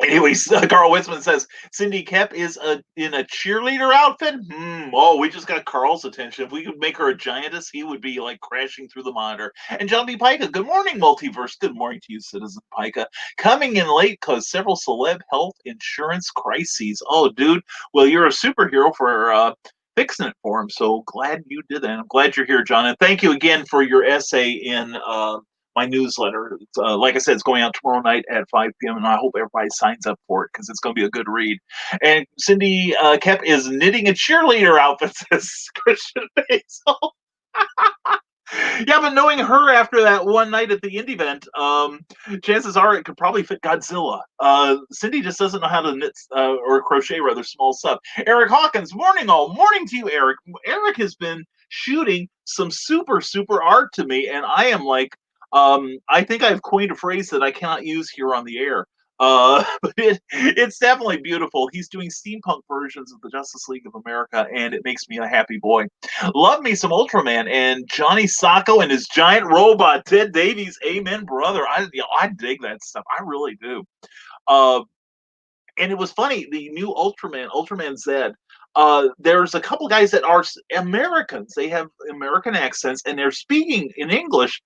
Anyways, Carl Witzman says Cindy Kep is in a cheerleader outfit. Oh, we just got Carl's attention. If we could make her a giantess, he would be like crashing through the monitor. And John B. Pica, good morning, Multiverse. Good morning to you, Citizen Pica. Coming in late because several celeb health insurance crises. Oh, dude. Well, you're a superhero for fixing it for him. So glad you did that. I'm glad you're here, John. And thank you again for your essay in my newsletter. Like I said, it's going out tomorrow night at 5 p.m. and I hope everybody signs up for it because it's going to be a good read. And Cindy Kep is knitting a cheerleader outfit, says Christian Basil. Yeah, but knowing her after that one night at the indie event, chances are it could probably fit Godzilla. Cindy just doesn't know how to knit or crochet rather small stuff. Eric Hawkins, morning all. Morning to you, Eric. Eric has been shooting some super art to me, and I am like, I think I've coined a phrase that I cannot use here on the air. But it's definitely beautiful. He's doing steampunk versions of the Justice League of America, and it makes me a happy boy. Love me some Ultraman and Johnny Sacco and his giant robot, Ted Davies. Amen, brother. I dig that stuff. I really do. And it was funny, the new Ultraman Z, there's a couple guys that are Americans. They have American accents, and they're speaking in English.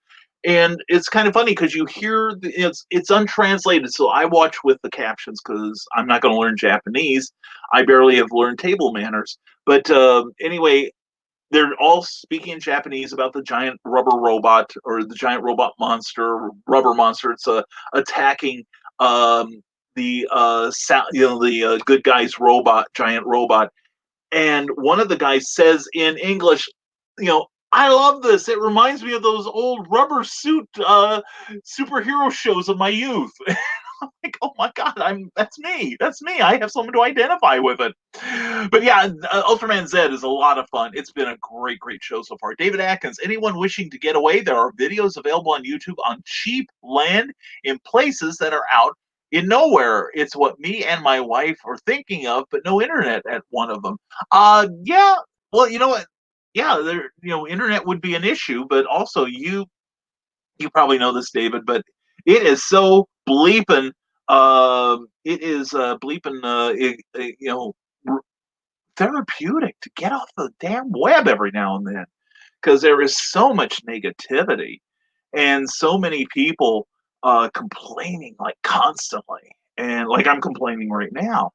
And it's kind of funny because you hear it's untranslated. So I watch with the captions because I'm not going to learn Japanese. I barely have learned table manners. But anyway, they're all speaking in Japanese about the giant rubber robot or the giant robot monster, rubber monster. It's attacking the good guy's giant robot. And one of the guys says in English, I love this. It reminds me of those old rubber suit superhero shows of my youth. I'm like, oh my God, that's me. That's me. I have someone to identify with it. But yeah, Ultraman Z is a lot of fun. It's been a great show so far. David Atkins, anyone wishing to get away, there are videos available on YouTube on cheap land in places that are out in nowhere. It's what me and my wife are thinking of, but no internet at one of them. Yeah. Well, you know what? Yeah, internet would be an issue, but also you probably know this, David, but it is so bleeping. It is bleeping. Therapeutic to get off the damn web every now and then, because there is so much negativity and so many people complaining like constantly, and like I'm complaining right now.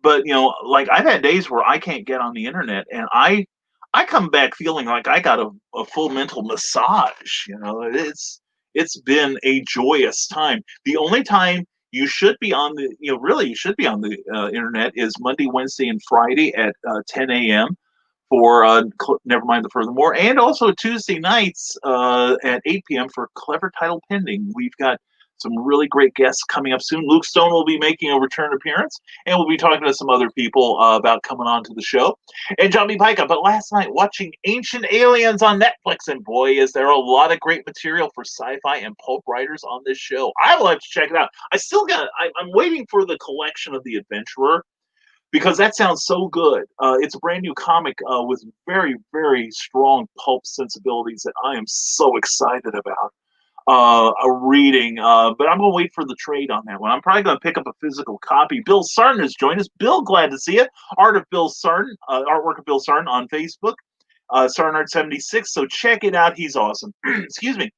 But like I've had days where I can't get on the internet, and I come back feeling like I got a full mental massage. It's been a joyous time. The only time you should be on the you should be on the internet is Monday, Wednesday, and Friday at 10 a.m. for Nevermind the Furthermore, and also Tuesday nights at 8 p.m. for Clever Title Pending. We've got some really great guests coming up soon. Luke Stone will be making a return appearance, and we'll be talking to some other people about coming on to the show. And John B. Pica. But last night, watching Ancient Aliens on Netflix, and boy, is there a lot of great material for sci-fi and pulp writers on this show. I will have to check it out. I'm waiting for the collection of The Adventurer, because that sounds so good. It's a brand new comic with very, very strong pulp sensibilities that I am so excited about a reading. But I'm going to wait for the trade on that one. I'm probably going to pick up a physical copy. Bill Sartin has joined us. Bill, glad to see you. Artwork of Bill Sartin on Facebook. Sartin Art 76. So check it out. He's awesome. Excuse me.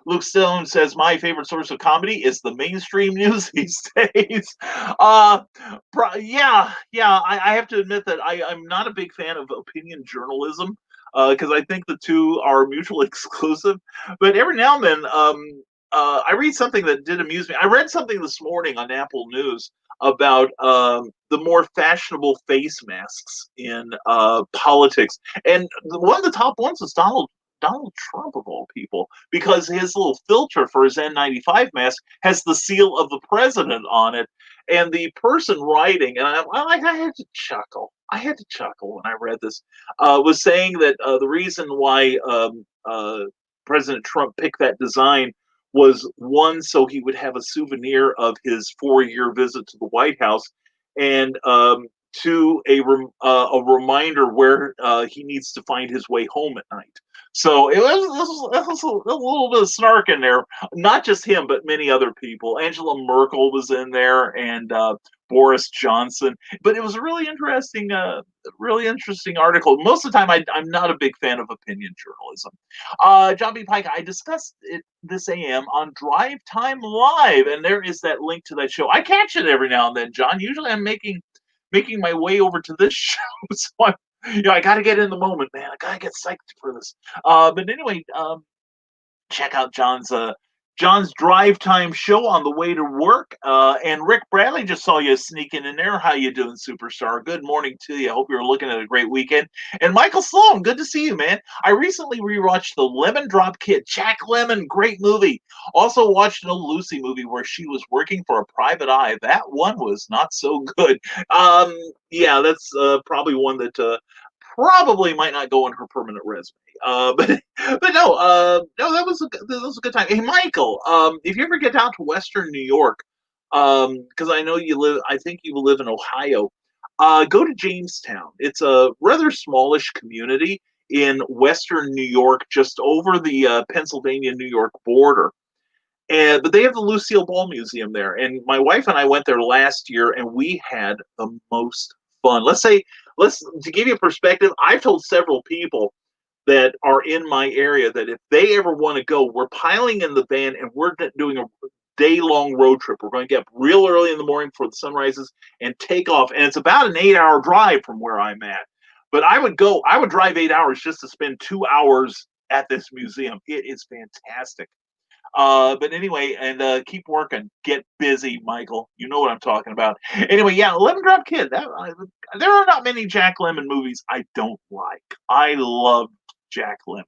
Luke Stone says, my favorite source of comedy is the mainstream news these days. I have to admit that I'm not a big fan of opinion journalism, because I think the two are mutually exclusive. But every now and then, I read something that did amuse me. I read something this morning on Apple News about the more fashionable face masks in politics. And one of the top ones was Donald Trump, of all people, because his little filter for his N95 mask has the seal of the president on it. And the person writing, and I had to chuckle. I had to chuckle when I read this, was saying that the reason why President Trump picked that design was, one, so he would have a souvenir of his 4-year visit to the White House, and two, a reminder where he needs to find his way home at night. So it was a little bit of snark in there. Not just him, but many other people. Angela Merkel was in there, and Boris Johnson. But it was a really interesting article. Most of the time, I'm not a big fan of opinion journalism. John B. Pike, I discussed it this AM on Drive Time Live, and there is that link to that show. I catch it every now and then, John. Usually, I'm making my way over to this show, so I got to get in the moment, man. I got to get psyched for this. But anyway, check out John's drive time show on the way to work. And Rick Bradley just saw you sneaking in there. How you doing, superstar? Good morning to you. I hope you're looking at a great weekend. And Michael Sloan, good to see you, man. I recently rewatched The Lemon Drop Kid. Jack Lemmon, great movie. Also watched an old Lucy movie where she was working for a private eye. That one was not so good. Yeah, that's probably one that probably might not go on her permanent resume. But no, that was a good time. Hey, Michael, if you ever get down to Western New York, because I think you live in Ohio, go to Jamestown. It's a rather smallish community in Western New York, just over the Pennsylvania-New York border. But they have the Lucille Ball Museum there, and my wife and I went there last year, and we had the most fun. To give you a perspective, I've told several people that are in my area that if they ever want to go, we're piling in the van and we're doing a day-long road trip. We're going to get up real early in the morning before the sun rises and take off. And it's about an 8-hour drive from where I'm at. But I would drive 8 hours just to spend 2 hours at this museum. It is fantastic. But anyway, and keep working. Get busy, Michael. You know what I'm talking about. Anyway, yeah, Lemon Drop Kid. There are not many Jack Lemmon movies I don't like. I love Jack Lemmon.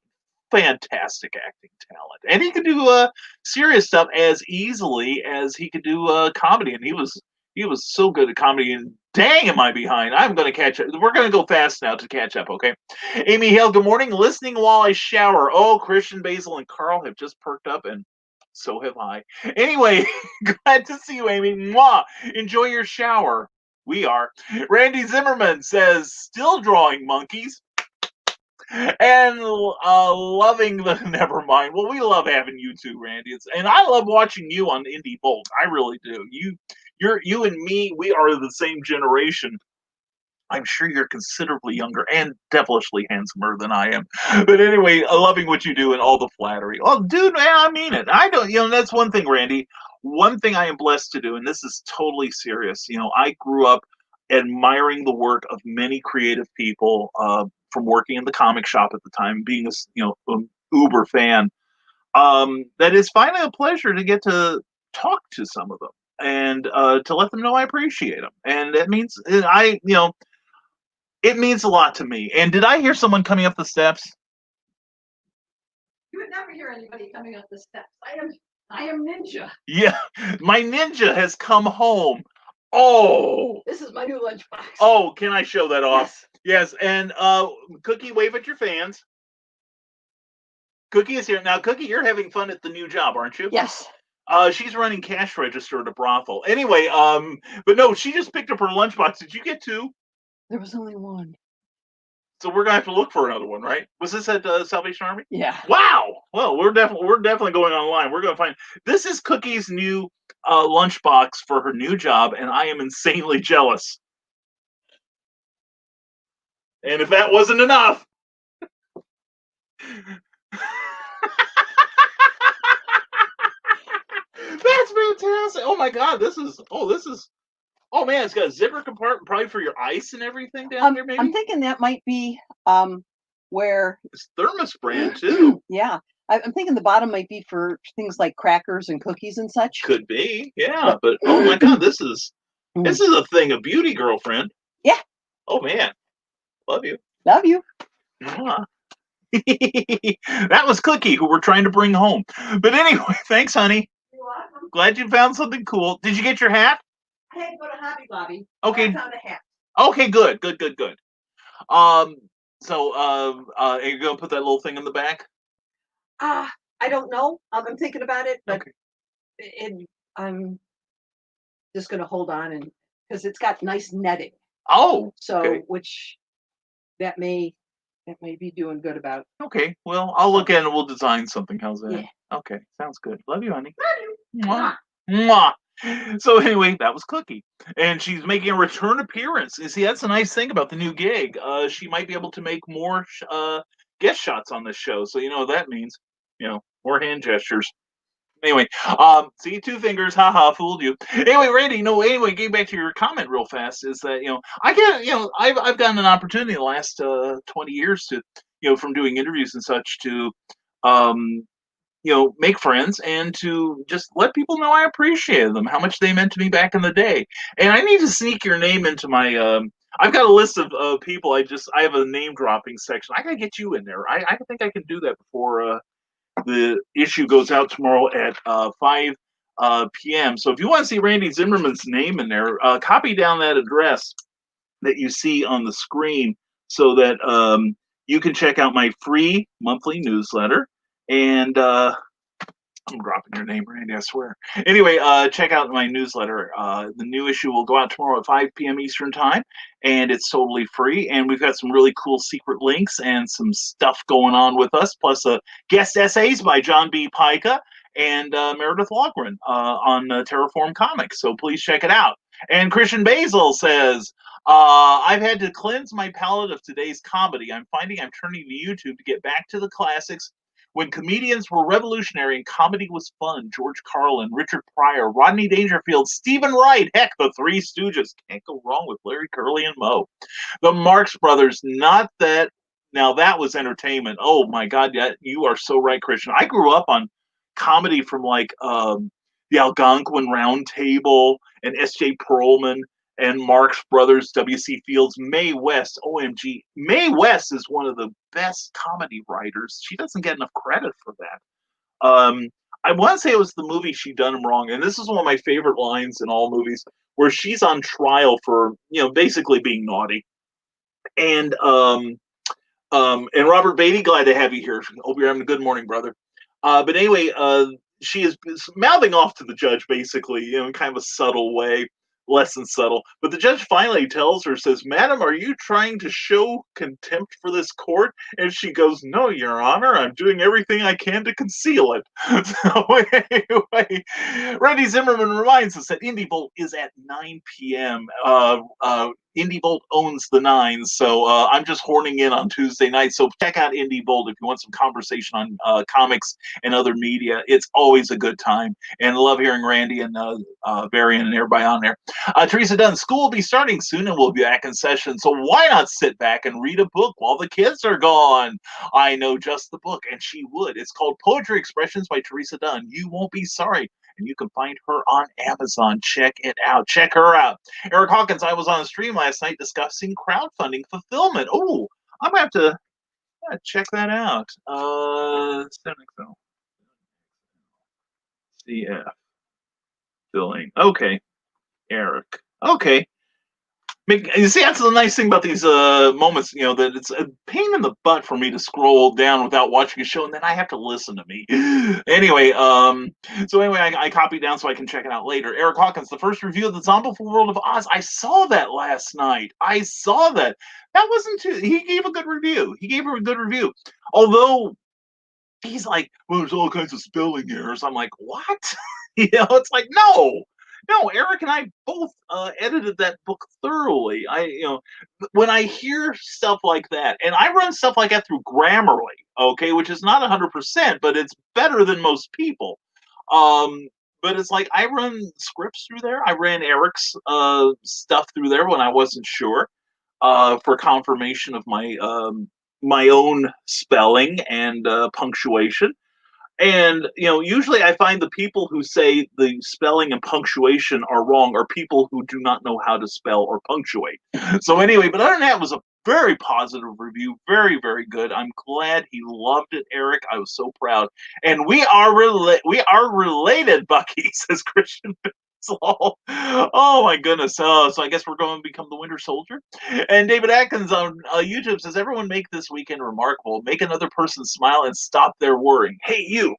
Fantastic acting talent. And he could do serious stuff as easily as he could do comedy. And he was so good at comedy, and dang, am I behind. I'm going to catch up. We're going to go fast now to catch up, okay? Amy Hale, good morning. Listening while I shower. Oh, Christian, Basil, and Carl have just perked up, and so have I. Anyway, glad to see you, Amy. Mwah. Enjoy your shower. We are. Randy Zimmerman says, still drawing monkeys. And loving the Nevermind. Well, we love having you too, Randy. And I love watching you on Indie Bolt. I really do. You and me, we are the same generation. I'm sure you're considerably younger and devilishly handsomer than I am. But anyway, loving what you do and all the flattery. Oh, dude, man, I mean it. I don't, that's one thing, Randy. One thing I am blessed to do, and this is totally serious. I grew up admiring the work of many creative people from working in the comic shop at the time, being an uber fan. That is finally a pleasure to get to talk to some of them and to let them know I appreciate them. And that means it means a lot to me. And did I hear someone coming up the steps? You would never hear anybody coming up the steps. I am I am Ninja. Yeah, my ninja has come home. Oh, This is my new lunchbox. oh, can I show that off? Yes. Yes, and Cookie, wave at your fans. Cookie is here now. Cookie, you're having fun at the new job, aren't you? Yes. She's running cash register at a brothel. Anyway, but no, she just picked up her lunchbox. Did you get two? There was only one. So we're gonna have to look for another one, right? Was this at Salvation Army? Yeah. Wow. Well, we're definitely going online. We're gonna find this is Cookie's new lunchbox for her new job, and I am insanely jealous. And if that wasn't enough, that's fantastic. Oh my God, this is. Oh man, it's got a zipper compartment, probably for your ice and everything down there. Maybe I'm thinking that might be where it's thermos brand too. Yeah. I'm thinking the bottom might be for things like crackers and cookies and such. Could be, yeah. But oh my God, this is a thing of beauty, girlfriend. Yeah. Oh man, love you. Love you. Mwah. That was Cookie, who we're trying to bring home. But anyway, thanks, honey. You're welcome. Glad you found something cool. Did you get your hat? I had to go to Hobby Lobby. Okay. I found a hat. Okay, good. So are you gonna put that little thing in the back? I don't know. I'm thinking about it, but Okay. I'm just gonna hold on and because it's got nice netting. Oh, So okay. which that may be doing good about. Okay, well, I'll look at it and we'll design something. How's that? Yeah. Okay, sounds good. Love you, honey. Love you. Mwah. Mwah. So anyway, that was Cookie, and she's making a return appearance. You see, that's a nice thing about the new gig. She might be able to make more guest shots on this show. So you know what that means. You know, more hand gestures. Anyway, see, two fingers, haha, fooled you. Anyway, Randy, no, anyway, getting back to your comment real fast is that, I get, I've gotten an opportunity in the last 20 years to, from doing interviews and such to, um, make friends and to just let people know I appreciated them, how much they meant to me back in the day. And I need to sneak your name into my, I've got a list of people. I have a name dropping section. I gotta get you in there. I think I can do that before, the issue goes out tomorrow at 5 p.m. So if you want to see Randy Zimmerman's name in there, copy down that address that you see on the screen so that you can check out my free monthly newsletter. And I'm dropping your name, Randy, I swear. Anyway, check out my newsletter. The new issue will go out tomorrow at 5 p.m. Eastern Time, and it's totally free. And we've got some really cool secret links and some stuff going on with us, plus guest essays by John B. Pica and Meredith Logren on Terraform Comics. So please check it out. And Christian Basil says, I've had to cleanse my palate of today's comedy. I'm finding I'm turning to YouTube to get back to the classics when comedians were revolutionary and comedy was fun. George Carlin, Richard Pryor, Rodney Dangerfield, Stephen Wright, heck, the Three Stooges. Can't go wrong with Larry, Curly, and Moe. The Marx Brothers, not that. Now that was entertainment. Oh my God, yeah, you are so right, Christian. I grew up on comedy from like the Algonquin Round Table and S.J. Perlman and Marx Brothers, W.C. Fields, Mae West. OMG, Mae West is one of the best comedy writers. She doesn't get enough credit for that. I want to say it was the movie She Done Him Wrong, and this is one of my favorite lines in all movies, where she's on trial for basically being naughty, and Robert Beatty, glad to have you here. Hope you're having a good morning, brother. But anyway, she is mouthing off to the judge, basically, in kind of a subtle way, less than subtle. But the judge finally tells her, says, "Madam, are you trying to show contempt for this court?" And she goes, "No, Your Honor, I'm doing everything I can to conceal it." So anyway, Randy Zimmerman reminds us that Indie Bolt is at 9 p.m. Indie Bolt owns the nines, so I'm just horning in on Tuesday night. So check out Indie Bolt if you want some conversation on comics and other media. It's always a good time, and I love hearing Randy and Varian and everybody on there. Teresa Dunn, school will be starting soon, and we'll be back in session. So why not sit back and read a book while the kids are gone? I know just the book, and she would. It's called Poetry Expressions by Teresa Dunn. You won't be sorry. And you can find her on Amazon. Check it out. Check her out. Eric Hawkins, I was on a stream last night discussing crowdfunding fulfillment. Oh, I'm going to have to check that out. CF filling. Okay, Eric. Okay. You see, that's the nice thing about these moments, that it's a pain in the butt for me to scroll down without watching a show, and then I have to listen to me. Anyway, I copied down so I can check it out later. Eric Hawkins, the first review of the Zombieful World of Oz. I saw that last night. I saw that. That wasn't too. He gave a good review. Although he's like, well, there's all kinds of spelling errors. I'm like, what? It's like, no, Eric and I both edited that book thoroughly. When I hear stuff like that, and I run stuff like that through Grammarly, okay, which is not 100%, but it's better than most people. But it's like I run scripts through there. I ran Eric's stuff through there when I wasn't sure for confirmation of my own spelling and punctuation. And, usually I find the people who say the spelling and punctuation are wrong are people who do not know how to spell or punctuate. So anyway, but other than that, it was a very positive review. Very, very good. I'm glad he loved it, Eric. I was so proud. And we are related, Bucky, says Christian. Oh my goodness. So I guess we're going to become the Winter Soldier. And David Atkins on YouTube says, everyone make this weekend remarkable. Make another person smile and stop their worrying. Hey, you.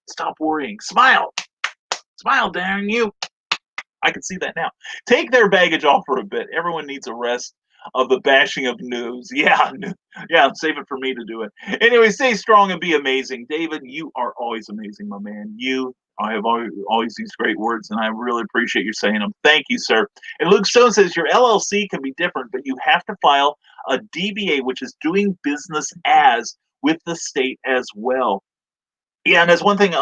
Stop worrying. Smile. Smile, darn you. I can see that now. Take their baggage off for a bit. Everyone needs a rest of the bashing of news. Yeah, save it for me to do it. Anyway, stay strong and be amazing. David, you are always amazing, my man. I have always these great words, and I really appreciate you saying them. Thank you, sir. And Luke Stone says, your LLC can be different, but you have to file a DBA, which is doing business as, with the state as well. Yeah, and that's one thing.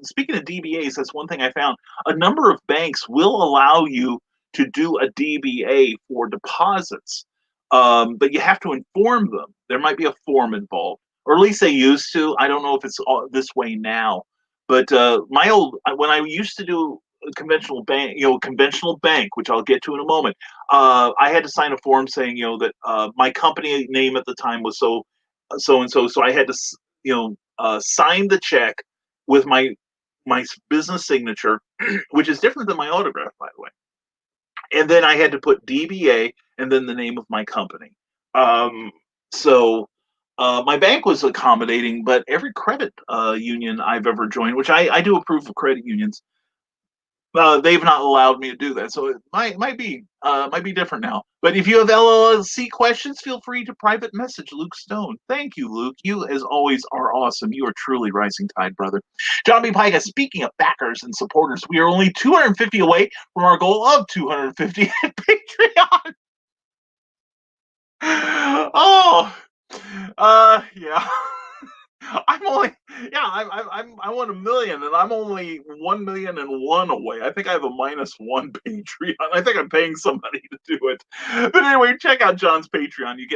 Speaking of DBAs, that's one thing I found. A number of banks will allow you to do a DBA for deposits, but you have to inform them. There might be a form involved, or at least they used to. I don't know if it's this way now. But when I used to do a conventional bank, which I'll get to in a moment, I had to sign a form saying, that my company name at the time was so and so. So I had to, sign the check with my business signature, which is different than my autograph, by the way. And then I had to put DBA and then the name of my company. So my bank was accommodating, but every credit union I've ever joined, which I do approve of credit unions, they've not allowed me to do that. So it might be different now. But if you have LLC questions, feel free to private message Luke Stone. Thank you, Luke. You, as always, are awesome. You are truly rising tide, brother. John B. Pica, speaking of backers and supporters, we are only 250 away from our goal of 250 at Patreon. Oh, yeah. I want 1 million, and I'm only 1,000,001 away. I think I have a -1 Patreon. I think I'm paying somebody to do it. But anyway, check out John's Patreon. You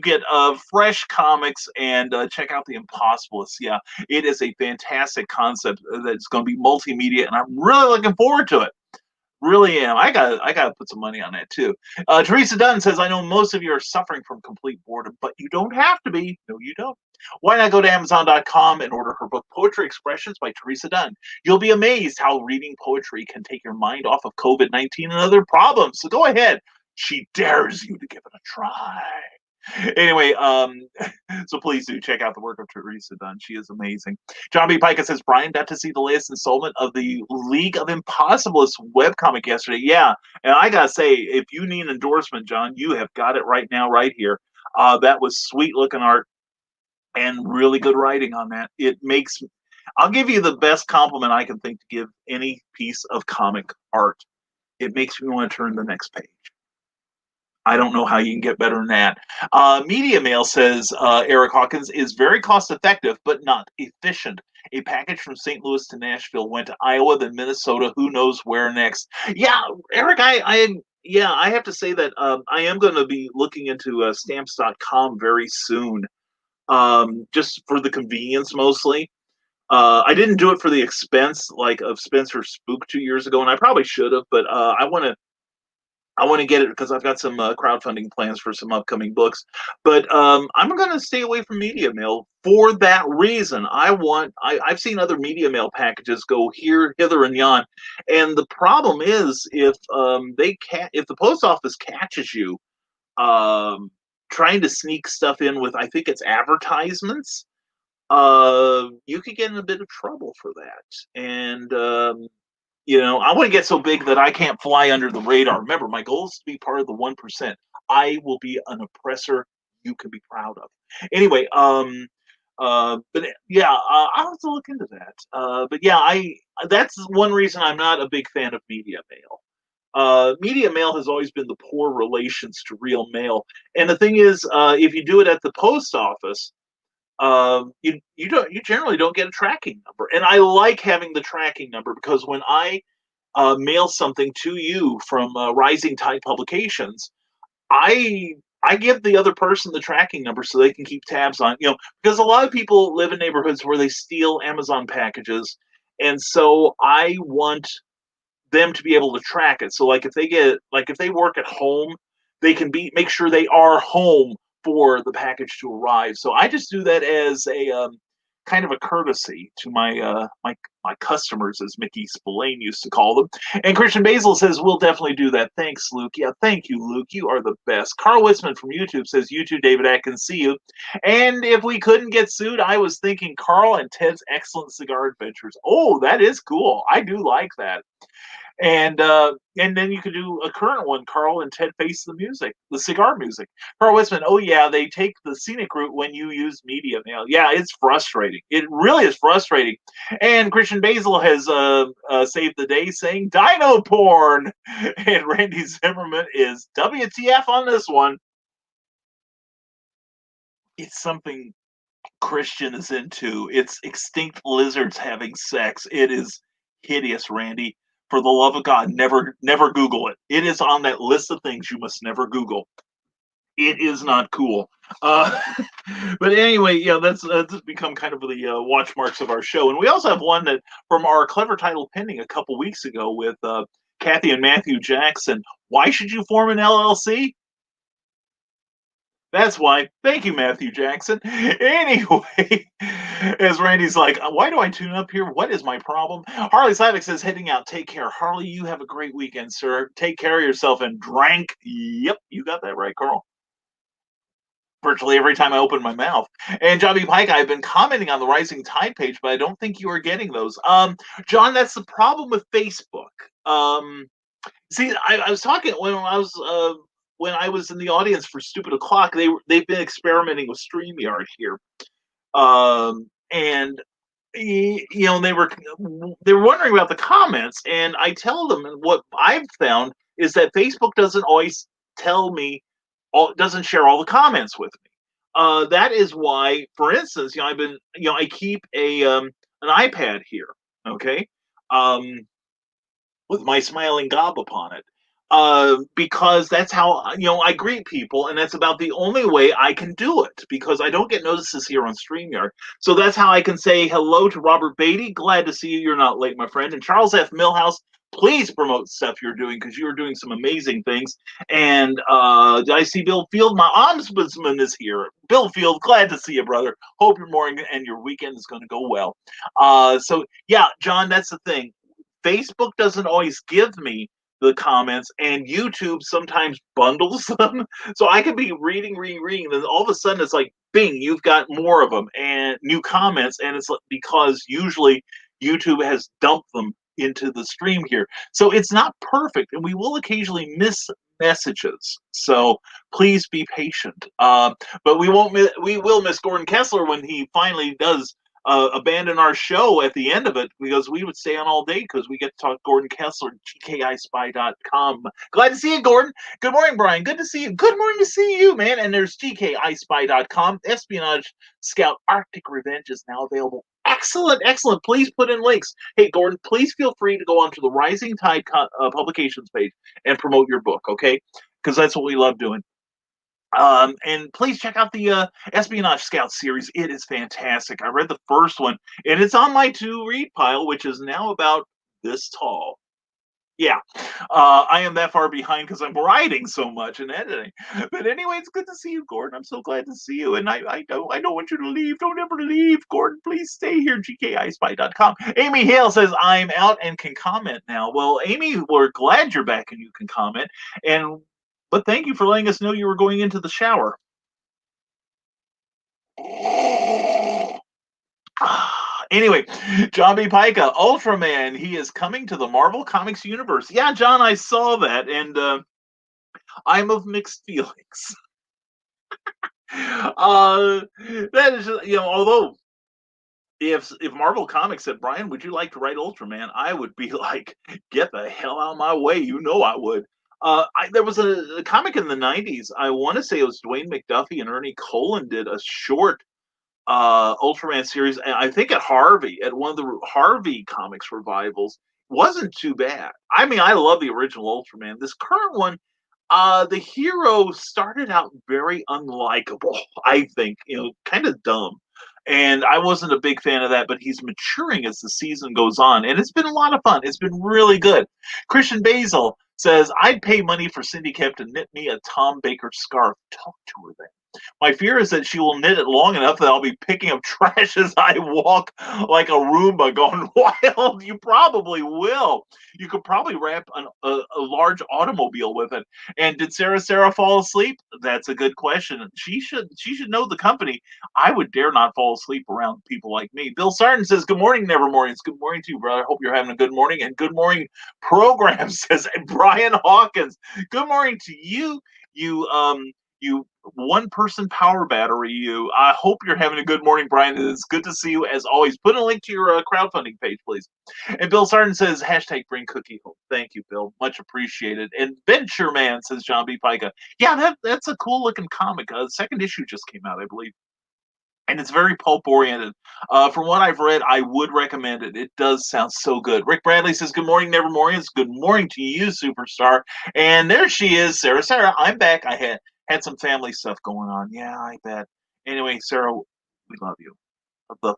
get fresh comics, and check out The Impossibilists. Yeah, it is a fantastic concept that's going to be multimedia, and I'm really looking forward to it. Really am. I got to put some money on that too. Teresa Dunn says, I know most of you are suffering from complete boredom, but you don't have to be. No, you don't. Why not go to Amazon.com and order her book, Poetry Expressions by Teresa Dunn? You'll be amazed how reading poetry can take your mind off of COVID-19 and other problems. So go ahead. She dares you to give it a try. Anyway, so please do check out the work of Teresa Dunn. She is amazing. John B. Pica says, Brian got to see the latest installment of the League of Impossibilists webcomic yesterday. Yeah, and I gotta say, if you need an endorsement, John, you have got it right now, right here. That was sweet looking art and really good writing on that. I'll give you the best compliment I can think to give any piece of comic art. It makes me want to turn the next page. I don't know how you can get better than that. Media Mail says Eric Hawkins is very cost effective, but not efficient. A package from St. Louis to Nashville went to Iowa, then Minnesota. Who knows where next? Yeah, Eric, I have to say that I am going to be looking into stamps.com very soon, just for the convenience mostly. I didn't do it for the expense like of Spencer Spook 2 years ago, and I probably should have, but I want to I want to get it because I've got some crowdfunding plans for some upcoming books. But I'm going to stay away from media mail for that reason. I've seen other media mail packages go here, hither, and yon, and the problem is if the post office catches you trying to sneak stuff in with, I think it's advertisements, you could get in a bit of trouble for that. And I want to get so big that I can't fly under the radar. Remember, my goal is to be part of the 1%. I will be an oppressor you can be proud of. Anyway, but yeah, I'll have to look into that. But yeah, that's one reason I'm not a big fan of media mail. Media mail has always been the poor relations to real mail. And the thing is, if you do it at the post office, you generally don't get a tracking number. And I like having the tracking number because when I mail something to you from Rising Tide Publications, I give the other person the tracking number so they can keep tabs on, because a lot of people live in neighborhoods where they steal Amazon packages, and so I want them to be able to track it. So like if they work at home, they can make sure they are home for the package to arrive. So I just do that as a kind of a courtesy to my customers, as Mickey Spillane used to call them. And Christian Basil says, we'll definitely do that. Thanks, Luke. Yeah, thank you, Luke. You are the best. Carl Witzman from YouTube says, you too, David, I can see you. And if we couldn't get sued, I was thinking Carl and Ted's Excellent Cigar Adventures. Oh, that is cool. I do like that. And then you could do a current one, Carl and Ted Face the cigar music. Carl Witzman, oh yeah, they take the scenic route when you use media mail. Yeah, it's frustrating. It really is frustrating. And Christian Basil has saved the day saying dino porn. And Randy Zimmerman is WTF on this one. It's something Christian is into. It's extinct lizards having sex. It is hideous, Randy. For the love of God, never Google it. It is on that list of things you must never Google. It is not cool. But anyway, yeah, that's become kind of the watch marks of our show. And we also have one that from our Clever Title Pending a couple weeks ago with Kathy and Matthew Jackson. Why should you form an LLC? That's why. Thank you, Matthew Jackson. Anyway, as Randy's like, why do I tune up here? What is my problem? Harley Slavic says, heading out. Take care. Harley, you have a great weekend, sir. Take care of yourself and drank. Yep, you got that right, Carl. Virtually every time I open my mouth. And John B. Pike, I've been commenting on the Rising Tide page, but I don't think you are getting those. John, that's the problem with Facebook. See, I was talking when I was in the audience for Stupid O'Clock. They've been experimenting with StreamYard here, and they were wondering about the comments, and I tell them what I've found is that Facebook doesn't always doesn't share all the comments with me. That is why, for instance, I keep an iPad here, okay. With my smiling gob upon it. Because that's how I greet people, and that's about the only way I can do it, because I don't get notices here on StreamYard. So that's how I can say hello to Robert Beatty. Glad to see you. You're not late, my friend. And Charles F. Millhouse, please promote stuff you're doing, because you are doing some amazing things. And I see Bill Field, my ombudsman, is here. Bill Field, glad to see you, brother. Hope your morning and your weekend is going to go well. So yeah, John, that's the thing. Facebook doesn't always give me the comments, and YouTube sometimes bundles them. So I could be reading, and then all of a sudden it's like, bing, you've got more of them and new comments. And it's because usually YouTube has dumped them into the stream here. So it's not perfect, and we will occasionally miss messages. So please be patient. But we will miss Gordon Kessler when he finally does abandon our show at the end of it, because we would stay on all day because we get to talk Gordon Kessler, gkispy.com. Glad to see you, Gordon. Good morning, Brian. Good to see you. Good morning to see you, man. And there's gkispy.com. Espionage Scout Arctic Revenge is now available. Excellent. Please put in links. Hey, Gordon, please feel free to go onto the Rising Tide publications page and promote your book, okay? Because that's what we love doing. And please check out the Espionage Scout series. It is fantastic. I read the first one, and it's on my to-read pile, which is now about this tall. Yeah, I am that far behind because I'm writing so much and editing. But anyway, it's good to see you, Gordon. I'm so glad to see you. And I don't want you to leave. Don't ever leave, Gordon. Please stay here. GKISpy.com. Amy Hale says I'm out and can comment now. Well, Amy, we're glad you're back and you can comment. But thank you for letting us know you were going into the shower. Anyway, John B. Pica, Ultraman, he is coming to the Marvel Comics universe. Yeah, John, I saw that, and I'm of mixed feelings. That is, although if Marvel Comics said, Brian, would you like to write Ultraman? I would be like, get the hell out of my way. You know I would. There was a comic in the 90s. I want to say it was Dwayne McDuffie and Ernie Colin did a short Ultraman series, and I think at Harvey, at one of the Harvey Comics revivals, wasn't too bad. I mean, I love the original Ultraman. This current one, the hero started out very unlikable, I think, kind of dumb. And I wasn't a big fan of that, but he's maturing as the season goes on. And it's been a lot of fun. It's been really good. Christian Basil says, I'd pay money for Cindy Kemp to knit me a Tom Baker scarf. Talk to her then. My fear is that she will knit it long enough that I'll be picking up trash as I walk like a Roomba going wild. You probably will. You could probably wrap a large automobile with it. And did Sarah fall asleep? That's a good question. She should know the company. I would dare not fall asleep around people like me. Bill Sarton says, good morning, Nevermornings. Good morning to you, brother. Hope you're having a good morning. And good morning program, says Brian Hawkins. Good morning to you. You one person power battery. I hope you're having a good morning, Brian. It's good to see you as always. Put a link to your crowdfunding page, please. And Bill Sarton says, hashtag bring cookie home. Thank you, Bill. Much appreciated. And Venture Man says, John B. Pica. Yeah, that's a cool looking comic. The second issue just came out, I believe. And it's very pulp oriented. From what I've read, I would recommend it. It does sound so good. Rick Bradley says, good morning, Nevermorians. Good morning to you, superstar. And there she is, Sarah. Sarah, I'm back. I had some family stuff going on. Yeah, I bet. Anyway, Sarah, we love you. The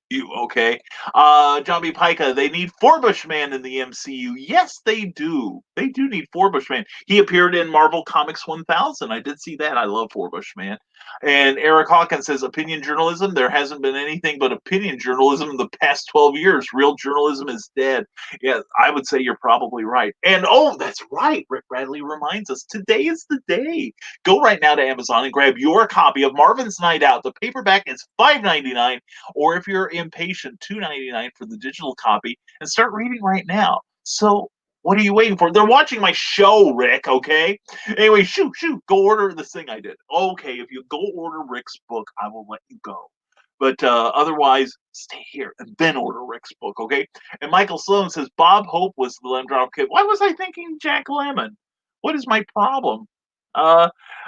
you okay? John B. Pica, they need Forbush Man in the MCU. Yes, they do. They do need Forbush Man. He appeared in Marvel Comics 1000. I did see that. I love Forbush Man. And Eric Hawkins says, opinion journalism. There hasn't been anything but opinion journalism in the past 12 years. Real journalism is dead. Yeah, I would say you're probably right. And oh, that's right. Rick Bradley reminds us today is the day. Go right now to Amazon and grab your copy of Marvin's Night Out. The paperback is $5.99, or if you're impatient, $2.99 for the digital copy, and start reading right now. So what are you waiting for? They're watching my show, Rick, okay? Anyway, shoot, go order this thing I did. Okay, if you go order Rick's book, I will let you go. But otherwise, stay here and then order Rick's book, okay? And Michael Sloan says, Bob Hope was the Lemon Drop Kid. Why was I thinking Jack Lemmon? What is my problem?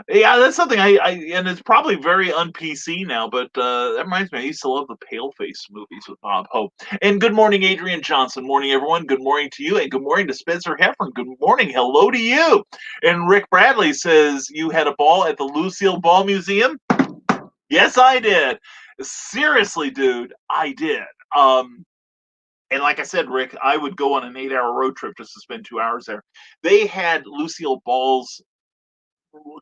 Yeah, that's something and it's probably very un-PC now, but that reminds me, I used to love the Paleface movies with Bob Hope. And good morning, Adrian Johnson. Morning, everyone. Good morning to you, and good morning to Spencer Heffern. Good morning. Hello to you. And Rick Bradley says, you had a ball at the Lucille Ball Museum? Yes, I did. Seriously, dude, I did. And like I said, Rick, I would go on an 8-hour road trip just to spend 2 hours there. They had Lucille Ball's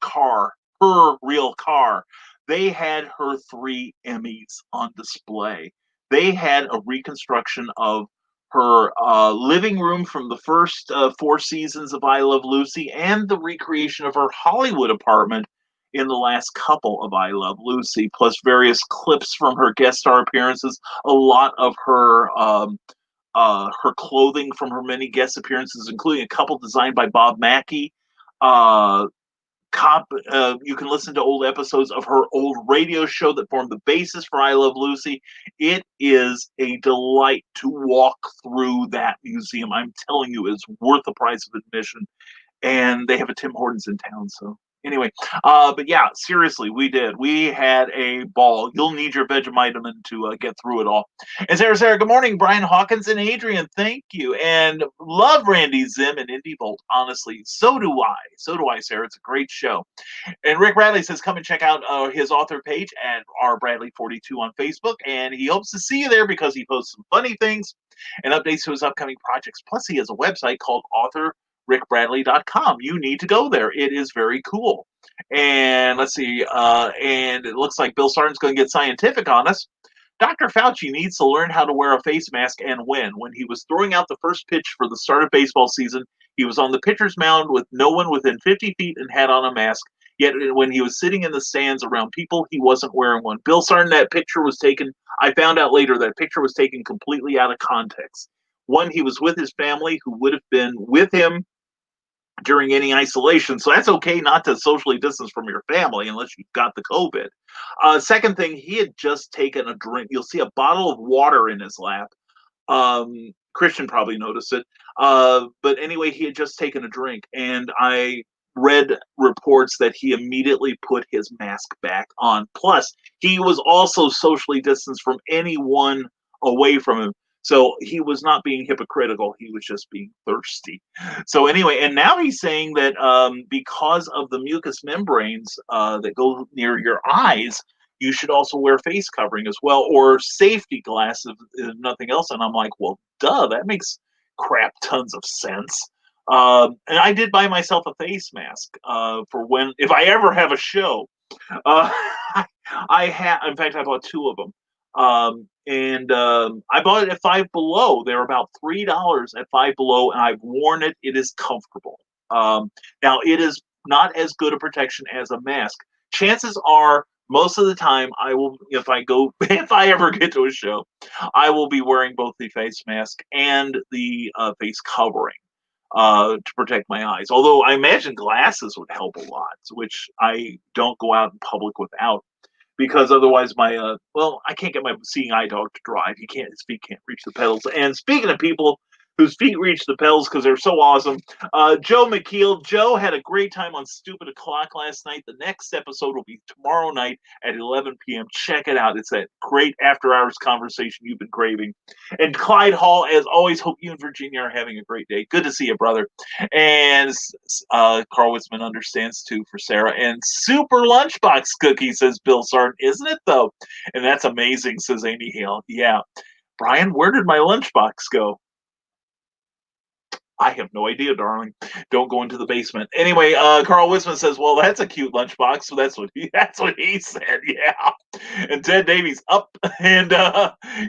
car, her real car. They had her 3 Emmys on display. They had a reconstruction of her living room from the first 4 seasons of I Love Lucy, and the recreation of her Hollywood apartment in the last couple of I Love Lucy, plus various clips from her guest star appearances, a lot of her clothing from her many guest appearances, including a couple designed by Bob Mackie. You can listen to old episodes of her old radio show that formed the basis for I Love Lucy. It is a delight to walk through that museum. I'm telling you, it's worth the price of admission. And they have a Tim Hortons in town, so anyway, but yeah, seriously, we had a ball. You'll need your Vegemite to get through it all. And Sarah, good morning, Brian Hawkins and Adrian, thank you. And love Randy Zim and Indie Volt, honestly. So do I, Sarah. It's a great show. And Rick Bradley says, come and check out his author page at rbradley42 on Facebook, and he hopes to see you there because he posts some funny things and updates to his upcoming projects. Plus, he has a website called authorrickbradley.com. You need to go there. It is very cool. And let's see, and it looks like Bill Sarton's going to get scientific on us. Dr. Fauci needs to learn how to wear a face mask and when. When he was throwing out the first pitch for the start of baseball season, he was on the pitcher's mound with no one within 50 feet and had on a mask. Yet when he was sitting in the stands around people, he wasn't wearing one. Bill Sarton, that picture was taken, I found out later, that picture was taken completely out of context. One, he was with his family who would have been with him during any isolation. So that's okay not to socially distance from your family unless you've got the COVID. Second thing, he had just taken a drink. You'll see a bottle of water in his lap. Christian probably noticed it. But anyway, he had just taken a drink, and I read reports that he immediately put his mask back on. Plus, he was also socially distanced from anyone away from him. So he was not being hypocritical. He was just being thirsty. So anyway, and now he's saying that because of the mucous membranes that go near your eyes, you should also wear face covering as well, or safety glasses, if nothing else. And I'm like, well, duh, that makes crap tons of sense. And I did buy myself a face mask for when, if I ever have a show. In fact, I bought two of them. I bought it at Five Below. They're about $3 at Five Below, and I've worn it. It is comfortable. Now, it is not as good a protection as a mask. Chances are, most of the time, I will, if I ever get to a show, I will be wearing both the face mask and the face covering to protect my eyes. Although I imagine glasses would help a lot, which I don't go out in public without. Because otherwise I can't get my seeing eye dog to drive. His feet can't reach the pedals. And speaking of people whose feet reach the pedals because they're so awesome, Joe McKeel. Joe had a great time on Stupid O'Clock last night. The next episode will be tomorrow night at 11 p.m. Check it out. It's that great after-hours conversation you've been craving. And Clyde Hall, as always, hope you and Virginia are having a great day. Good to see you, brother. And Carl Witzman understands, too, for Sarah. And Super Lunchbox Cookie, says Bill Sarton. Isn't it, though? And that's amazing, says Amy Hale. Yeah. Brian, where did my lunchbox go? I have no idea, darling. Don't go into the basement. Anyway, Carl Wisman says, "Well, that's a cute lunchbox." So that's what he said. Yeah. And Ted Davies up, and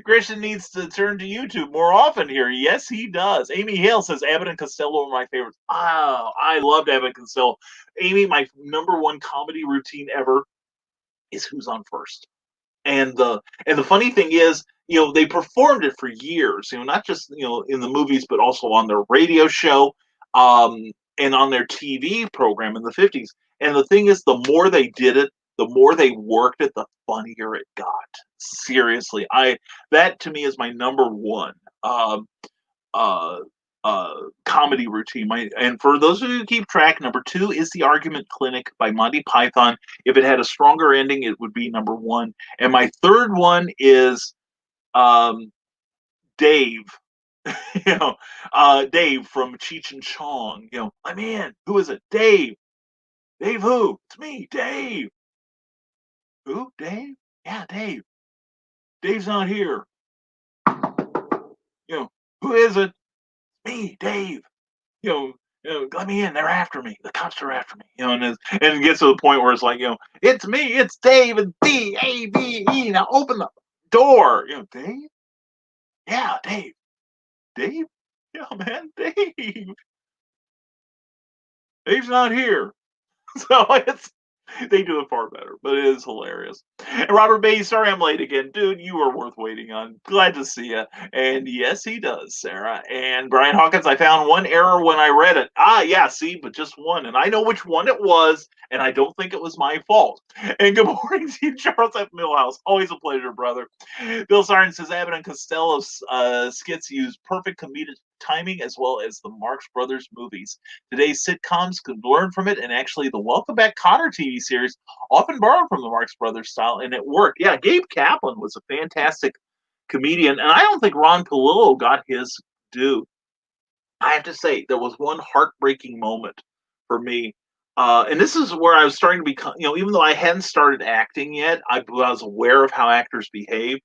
Christian needs to turn to YouTube more often here. Yes, he does. Amy Hale says Abbott and Costello are my favorites. Oh, I loved Abbott and Costello. Amy, my number one comedy routine ever is Who's on First. And the funny thing is, they performed it for years, not just, in the movies, but also on their radio show, and on their TV program in the 50s. And the thing is, the more they did it, the more they worked it, the funnier it got. Seriously. That to me is my number one, comedy routine. And for those of you who keep track, number 2 is The Argument Clinic by Monty Python. If it had a stronger ending, it would be number 1. And my third one is Dave. Dave from Cheech and Chong. I'm in. Who is it? Dave. Dave who? It's me, Dave. Who? Dave? Yeah, Dave. Dave's not here. Who is it? Me, Dave. Let me in. They're after me. The cops are after me. And it gets to the point where it's like, it's me. It's Dave. And D-A-V-E. Now open the door. Dave. Yeah, Dave. Dave. Yeah, man, Dave. Dave's not here. So they do it far better, but it is hilarious. And Robert Bays, sorry I'm late again. Dude, you are worth waiting on. Glad to see you. And yes, he does, Sarah. And Brian Hawkins, I found one error when I read it. Yeah, see, but just one. And I know which one it was, and I don't think it was my fault. And good morning to you, Charles F. Millhouse. Always a pleasure, brother. Bill Sarton says Abbott and Costello's skits use perfect comedic timing as well as the Marx Brothers movies. Today's sitcoms could learn from it, and actually the Welcome Back Kotter TV series often borrowed from the Marx Brothers style, and it worked. Yeah, Gabe Kaplan was a fantastic comedian, and I don't think Ron Palillo got his due. I have to say, there was one heartbreaking moment for me, and this is where I was starting to become, even though I hadn't started acting yet, I was aware of how actors behave.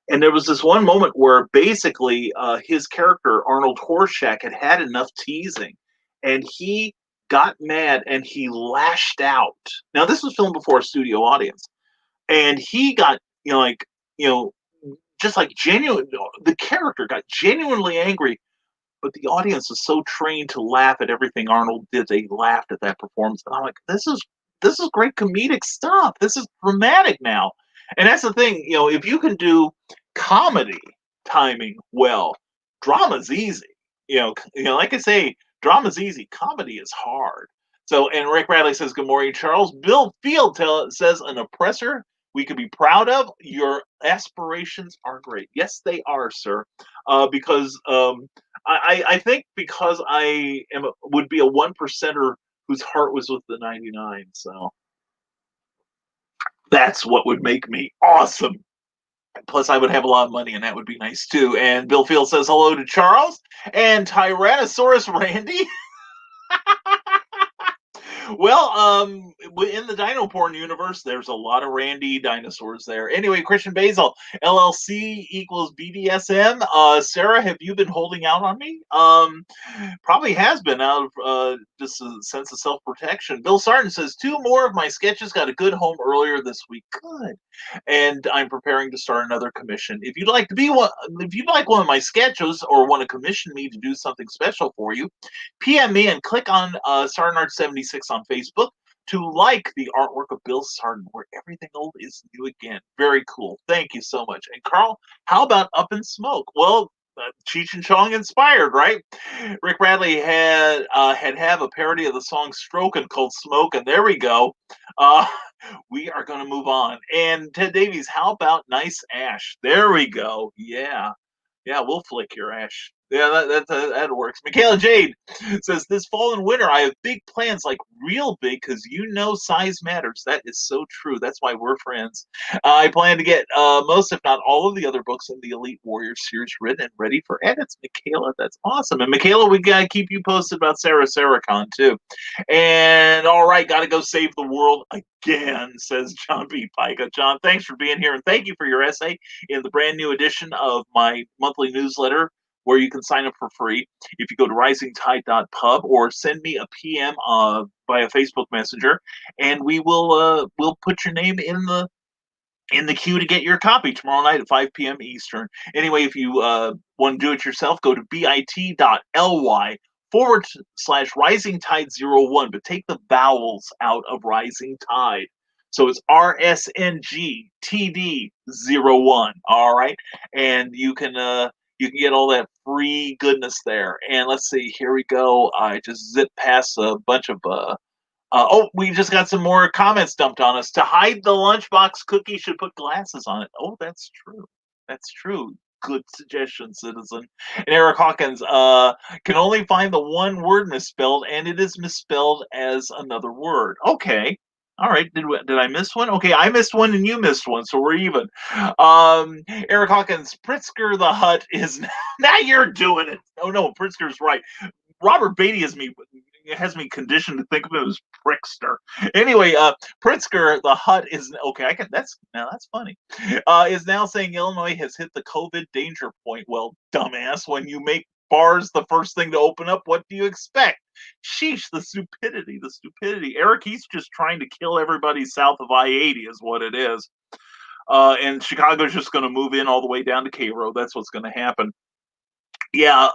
And there was this one moment where basically his character, Arnold Horshack, had had enough teasing, and he got mad and he lashed out. Now, this was filmed before a studio audience, and he got, you know, just like genuine, the character got genuinely angry, but the audience is so trained to laugh at everything Arnold did. They laughed at that performance. And I'm like, this is great comedic stuff. This is dramatic now. And that's the thing, if you can do comedy timing well, drama's easy. Like I say, drama's easy. Comedy is hard. So, and Rick Bradley says, "Good morning, Charles." Bill Field says, "An oppressor we could be proud of. Your aspirations are great." Yes, they are, sir. Because I think because would be a 1%er whose heart was with the 99. So that's what would make me awesome. Plus, I would have a lot of money, and that would be nice too. And Bill Field says hello to Charles and Tyrannosaurus Randy. Well, in the dino porn universe, there's a lot of Randy dinosaurs there. Anyway, Christian Basil, LLC equals BDSM. Sarah, have you been holding out on me? Probably has been out of just a sense of self-protection. Bill Sarton says, 2 more of my sketches got a good home earlier this week. Good. And I'm preparing to start another commission. If you'd like one of my sketches or want to commission me to do something special for you, PM me and click on SardenArt76 on Facebook to like the artwork of Bill Sarden, where everything old is new again. Very cool. Thank you so much. And Carl, how about Up in Smoke? Well, Cheech and Chong inspired, right? Rick Bradley had have a parody of the song "Strokin'" called "Smoke," and there we go. We are going to move on. And Ted Davies, how about Nice Ash? There we go. Yeah, we'll flick your ash. Yeah, that works. Michaela Jade says, "This fall and winter, I have big plans, like real big, because size matters." That is so true. That's why we're friends. I plan to get most, if not all, of the other books in the Elite Warriors series written and ready for edits. Michaela, that's awesome. And Michaela, we got to keep you posted about Sarahcon, too. And all right, got to go save the world again, says John B. Pica. John, thanks for being here, and thank you for your essay in the brand new edition of my monthly newsletter, where you can sign up for free if you go to risingtide.pub or send me a PM via Facebook Messenger, and we'll put your name in the queue to get your copy tomorrow night at 5 p.m. Eastern. Anyway, if you want to do it yourself, go to bit.ly/risingtide01, but take the vowels out of Rising Tide. So it's RSNGTD01. All right, and you can get all that free goodness there. And let's see, here we go. I just zipped past a bunch of we just got some more comments dumped on us. To hide the lunchbox cookie, should put glasses on it. Oh, that's true. That's true. Good suggestion, citizen. And Eric Hawkins can only find the one word misspelled, and it is misspelled as another word. Okay. All right. Did I miss one? Okay, I missed one and you missed one, so we're even. Eric Hawkins, Pritzker the Hut is now you're doing it. Oh no, Pritzker's right. Robert Beatty has me conditioned to think of him as Prickster. Anyway, Pritzker, the Hut is okay. That's funny. Is now saying Illinois has hit the COVID danger point. Well, dumbass, when you make bars the first thing to open up, what do you expect? Sheesh, the stupidity. Eric, he's just trying to kill everybody south of I-80 is what it is. And Chicago's just going to move in all the way down to Cairo. That's what's going to happen. Yeah,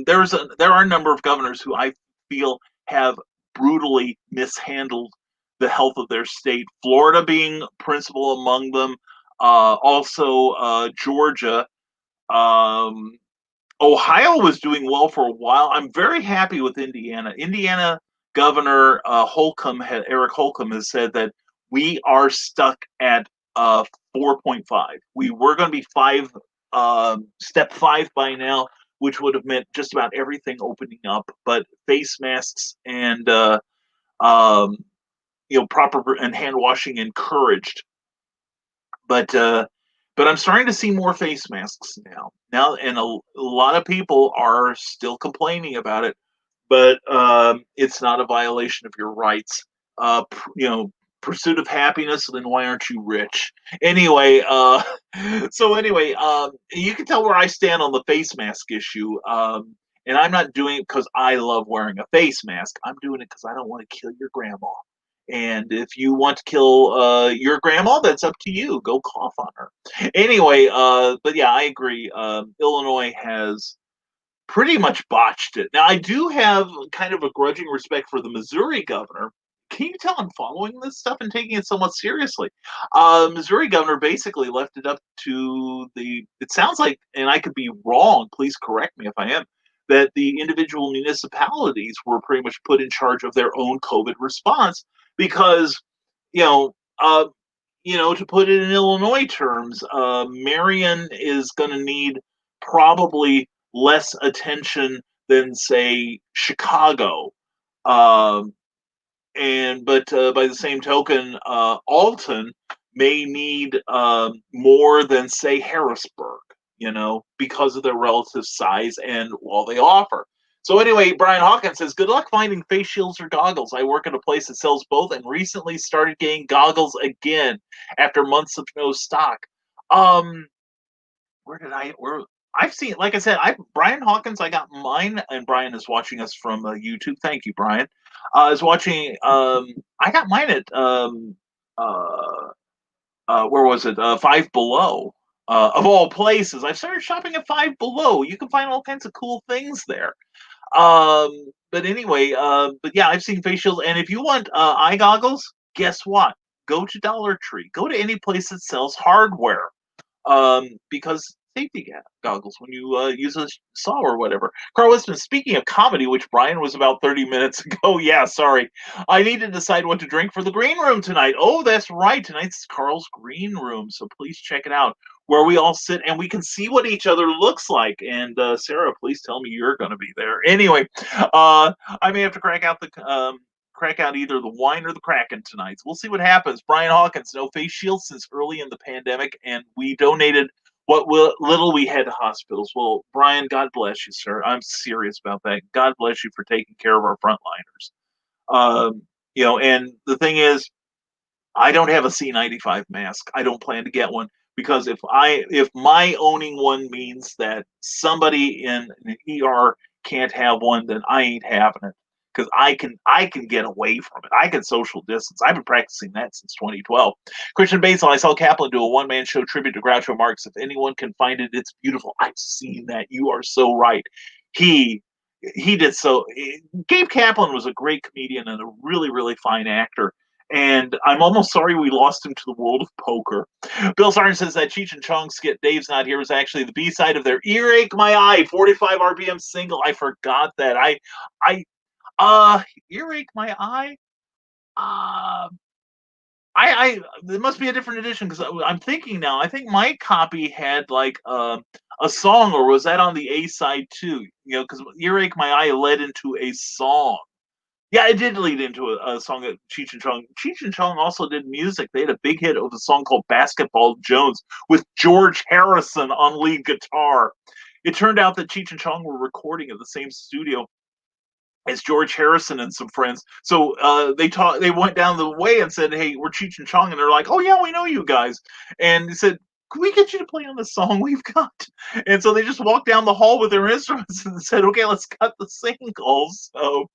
there are a number of governors who I feel have brutally mishandled the health of their state. Florida being principal among them. Also, Georgia. Ohio was doing well for a while. I'm very happy with Indiana. Indiana Governor Eric Holcomb has said that we are stuck at 4.5. We were going to be step 5 by now, which would have meant just about everything opening up, but face masks and proper and hand washing encouraged. But I'm starting to see more face masks now, and a lot of people are still complaining about it, but it's not a violation of your rights. pursuit of happiness, then why aren't you rich? Anyway, so anyway, you can tell where I stand on the face mask issue. And I'm not doing it because I love wearing a face mask. I'm doing it because I don't want to kill your grandma. And if you want to kill your grandma, that's up to you. Go cough on her. Anyway, but yeah, I agree. Illinois has pretty much botched it. Now, I do have kind of a grudging respect for the Missouri governor. Can you tell I'm following this stuff and taking it somewhat seriously? Missouri governor basically left it up to it sounds like, and I could be wrong, please correct me if I am, that the individual municipalities were pretty much put in charge of their own COVID response because, you know, uh, to put it in Illinois terms, Marion is going to need probably less attention than, say, Chicago. Um, but by the same token, Alton may need more than, say, Harrisburg, because of their relative size and all they offer. So anyway, Brian Hawkins says, "Good luck finding face shields or goggles. I work at a place that sells both and recently started getting goggles again after months of no stock." Um, where I've seen, like I said, Brian Hawkins, I got mine, and Brian is watching us from YouTube. Thank you, Brian. Is watching. I got mine at uh, where was it? Five Below. Of all places, I've started shopping at Five Below. You can find all kinds of cool things there. But anyway, but yeah, I've seen face shields, and if you want eye goggles, guess what? Go to Dollar Tree. Go to any place that sells hardware, because safety goggles when you use a saw or whatever. Carl Wisman, speaking of comedy, which Brian was about 30 minutes ago, yeah, sorry. I need to decide what to drink for the green room tonight. Oh, that's right. Tonight's Carl's Green Room, so please check it out, where we all sit and we can see what each other looks like. And Sarah, please tell me you're going to be there. Anyway, I may have to crack out either the wine or the Kraken tonight. We'll see what happens. Brian Hawkins, no face shields since early in the pandemic, and we donated what little we had to hospitals. Well, Brian, God bless you, sir. I'm serious about that. God bless you for taking care of our frontliners. And the thing is, I don't have a C95 mask. I don't plan to get one because if my owning one means that somebody in an ER can't have one, then I ain't having it. Because I can get away from it. I can social distance. I've been practicing that since 2012. Christian Basil, I saw Kaplan do a one-man show tribute to Groucho Marx. If anyone can find it, it's beautiful. I've seen that. You are so right. He did so. Gabe Kaplan was a great comedian and a really, really fine actor. And I'm almost sorry we lost him to the world of poker. Bill Sarn says that Cheech and Chong skit "Dave's Not Here" was actually the B-side of their "Earache My Eye" 45 RPM single. I forgot that. Earache My Eye. I there must be a different edition because I'm thinking now. I think my copy had like a song, or was that on the A side too? Because "Earache My Eye" led into a song. Yeah, it did lead into a song of Cheech and Chong. Cheech and Chong also did music. They had a big hit of a song called "Basketball Jones" with George Harrison on lead guitar. It turned out that Cheech and Chong were recording at the same studio as George Harrison and some friends. So they went down the way and said, "Hey, we're Cheech and Chong," and they're like, "Oh yeah, we know you guys." And they said, "Can we get you to play on the song we've got?" And so they just walked down the hall with their instruments and said, "Okay, let's cut the singles." So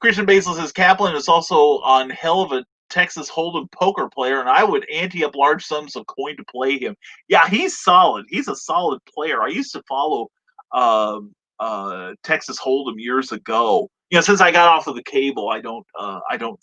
Christian Basil says Kaplan is also on hell of a Texas Hold'em poker player, and I would ante up large sums of coin to play him. Yeah, he's solid. He's a solid player. I used to follow Texas Hold'em years ago. Since I got off of the cable, I don't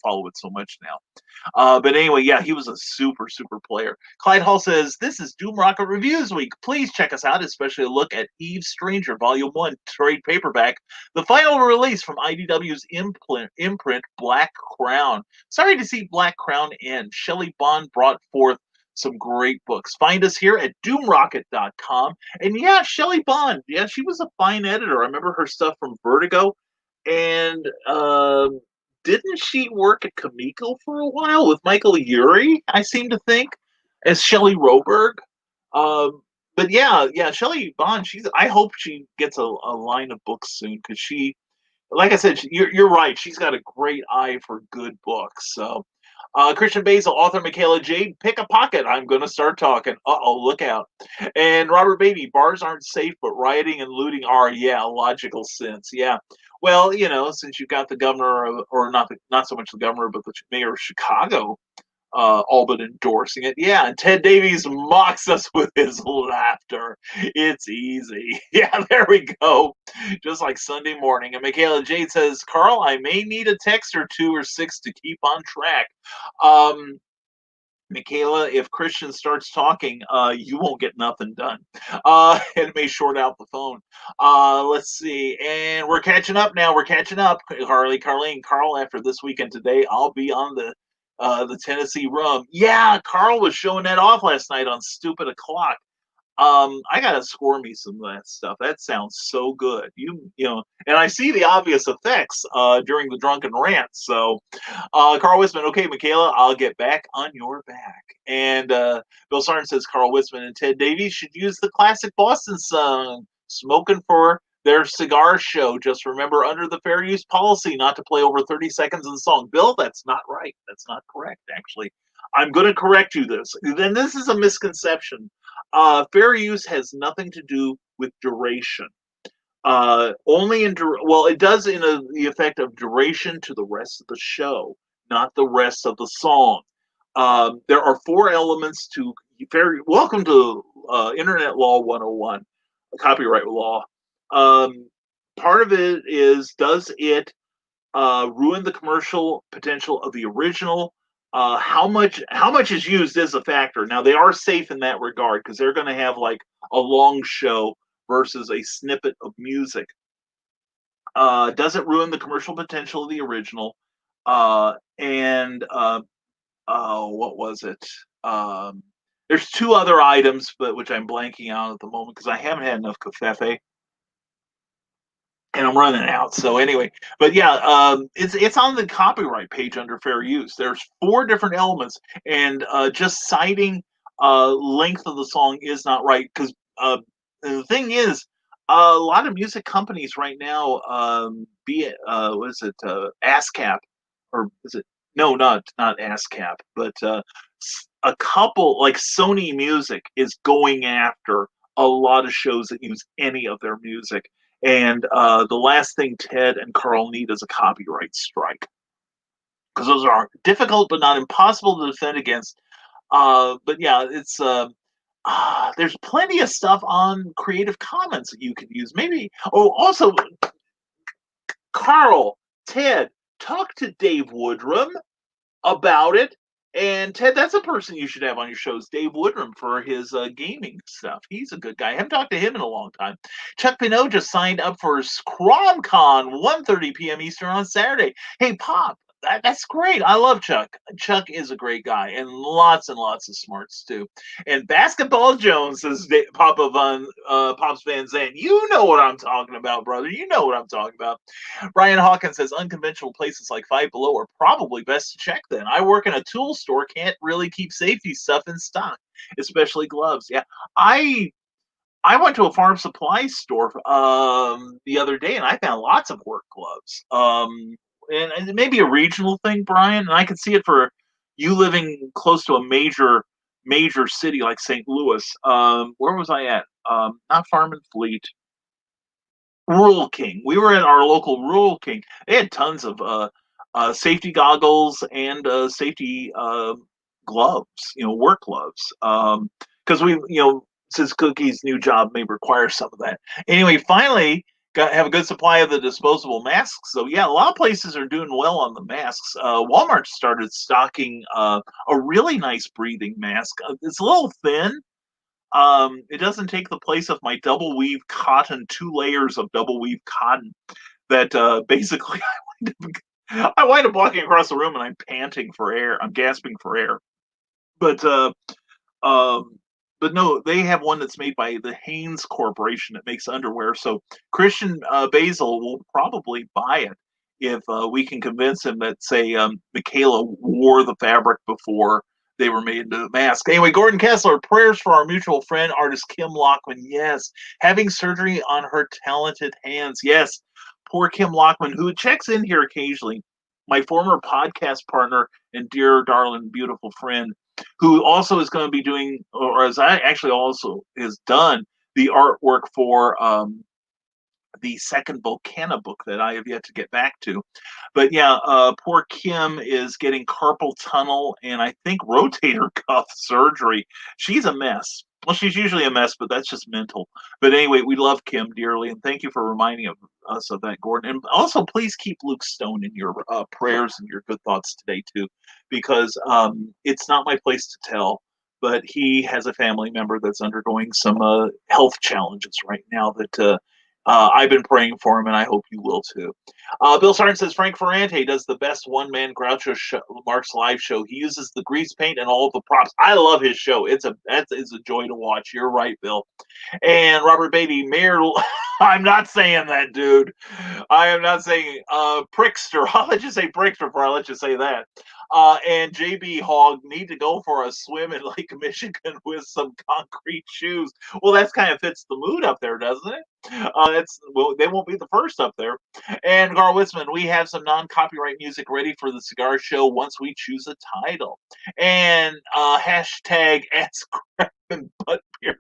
follow it so much now. But anyway, yeah, he was a super, super player. Clyde Hall says, "This is Doom Rocket Reviews Week. Please check us out, especially a look at Eve Stranger, Volume 1, trade paperback, the final release from IDW's imprint, Black Crown." Sorry to see Black Crown end. Shelley Bond brought forth some great books. Find us here at doomrocket.com. And yeah, Shelley Bond, yeah, she was a fine editor. I remember her stuff from Vertigo. And didn't she work at Comico for a while with Michael Urie, I seem to think, as Shelley Roberg? But yeah, Shelley Bond, I hope she gets a line of books soon because she, like I said, you're right. She's got a great eye for good books. So, Christian Basil, author Michaela Jade, pick a pocket. I'm going to start talking. Uh-oh, look out. And Robert Beatty, bars aren't safe, but rioting and looting are, yeah, logical sense. Yeah. Well, since you've got the governor, or not so much the governor, but the mayor of Chicago all but endorsing it. Yeah, and Ted Davies mocks us with his laughter. It's easy. Yeah, there we go. Just like Sunday morning. And Michaela Jade says, Carl, I may need a text or 2 or 6 to keep on track. Michaela, if Christian starts talking, you won't get nothing done. It may short out the phone. Let's see. And we're catching up now. We're catching up. Carlene, Carl, after this weekend today, I'll be on the Tennessee Rum. Yeah, Carl was showing that off last night on Stupid O'Clock. I gotta score me some of that stuff. That sounds so good. And I see the obvious effects during the drunken rant. So, Carl Wisman, okay, Michaela, I'll get back on your back. And Bill Sarn says Carl Wisman and Ted Davies should use the classic Boston song "Smoking" for their cigar show. Just remember, under the fair use policy, not to play over 30 seconds of the song. Bill, that's not right. That's not correct. Actually, I'm going to correct you. Then this is a misconception. Fair use has nothing to do with duration. Only it does in the effect of duration to the rest of the show, not the rest of the song. There are 4 elements to fair. Welcome to Internet Law 101, copyright law. Part of it is, does it ruin the commercial potential of the original? How much is used is a factor. Now they are safe in that regard because they're going to have like a long show versus a snippet of music. Does it ruin the commercial potential of the original? And what was it? There's 2 other items, but which I'm blanking out at the moment because I haven't had enough cafefe. And I'm running out. So anyway, but yeah, it's on the copyright page under fair use. There's 4 different elements, and just citing length of the song is not right because the thing is, a lot of music companies right now, be it what is it, ASCAP, or is it not ASCAP, but a couple like Sony Music is going after a lot of shows that use any of their music. And the last thing Ted and Carl need is a copyright strike, because those are difficult but not impossible to defend against. But yeah, it's there's plenty of stuff on Creative Commons that you could use. Maybe. Oh, also, Carl, Ted, talk to Dave Woodrum about it. And Ted, that's a person you should have on your shows, Dave Woodrum, for his gaming stuff. He's a good guy. I haven't talked to him in a long time. Chuck Pinot just signed up for ScromCon, 1:30 p.m. Eastern on Saturday. Hey, Pop, that's great. I love Chuck. Chuck is a great guy, and lots of smarts too. And Basketball Jones says Papa Pops Van Zandt. You know what I'm talking about, brother. You know what I'm talking about. Brian Hawkins says unconventional places like Five Below are probably best to check then. I work in a tool store, can't really keep safety stuff in stock, especially gloves. Yeah, I went to a farm supply store the other day and I found lots of work gloves. And maybe a regional thing, Brian, and I could see it for you living close to a major city like St. Louis. Where was I at? Not Farm and Fleet. Rural King. We were at our local Rural King. They had tons of safety goggles and safety gloves, work gloves. Because since Cookie's new job may require some of that. Anyway, finally have a good supply of the disposable masks. So yeah, a lot of places are doing well on the masks. Walmart started stocking a really nice breathing mask. It's a little thin. It doesn't take the place of my double weave cotton, 2 layers of double weave cotton that basically I wind up walking across the room and I'm panting for air. I'm gasping for air. But no, they have one that's made by the Hanes Corporation that makes underwear. So Christian Basil will probably buy it if we can convince him that, say, Michaela wore the fabric before they were made into a mask. Anyway, Gordon Kessler, prayers for our mutual friend, artist Kim Lockman. Yes, having surgery on her talented hands. Yes, poor Kim Lockman, who checks in here occasionally. my former podcast partner and dear, darling, beautiful friend, who also is going to be doing, or as I actually also has done, the artwork for the second Volcana book that I have yet to get back to. But yeah, poor Kim is getting carpal tunnel and I think rotator cuff surgery. She's a mess. Well, she's usually a mess, but that's just mental. But anyway, we love Kim dearly, and thank you for reminding us of that, Gordon. And also, please keep Luke Stone in your prayers and your good thoughts today, too, because it's not my place to tell, but he has a family member that's undergoing some health challenges right now that I've been praying for him, and I hope you will too. Bill Sargent says Frank Ferrante does the best one-man Groucho Marx live show. He uses the grease paint and all of the props. I love his show. It's a joy to watch. You're right, Bill. And Robert Beatty, Mayor. I'm not saying that, dude. I am not saying prickster. I'll let you say prickster before I let you say that. And JB Hogg need to go for a swim in Lake Michigan with some concrete shoes. Well, that kind of fits the mood up there, doesn't it? They won't be the first up there. And Gar Witzman, we have some non-copyright music ready for the cigar show once we choose a title. And hashtag Ask and Butt Pierce.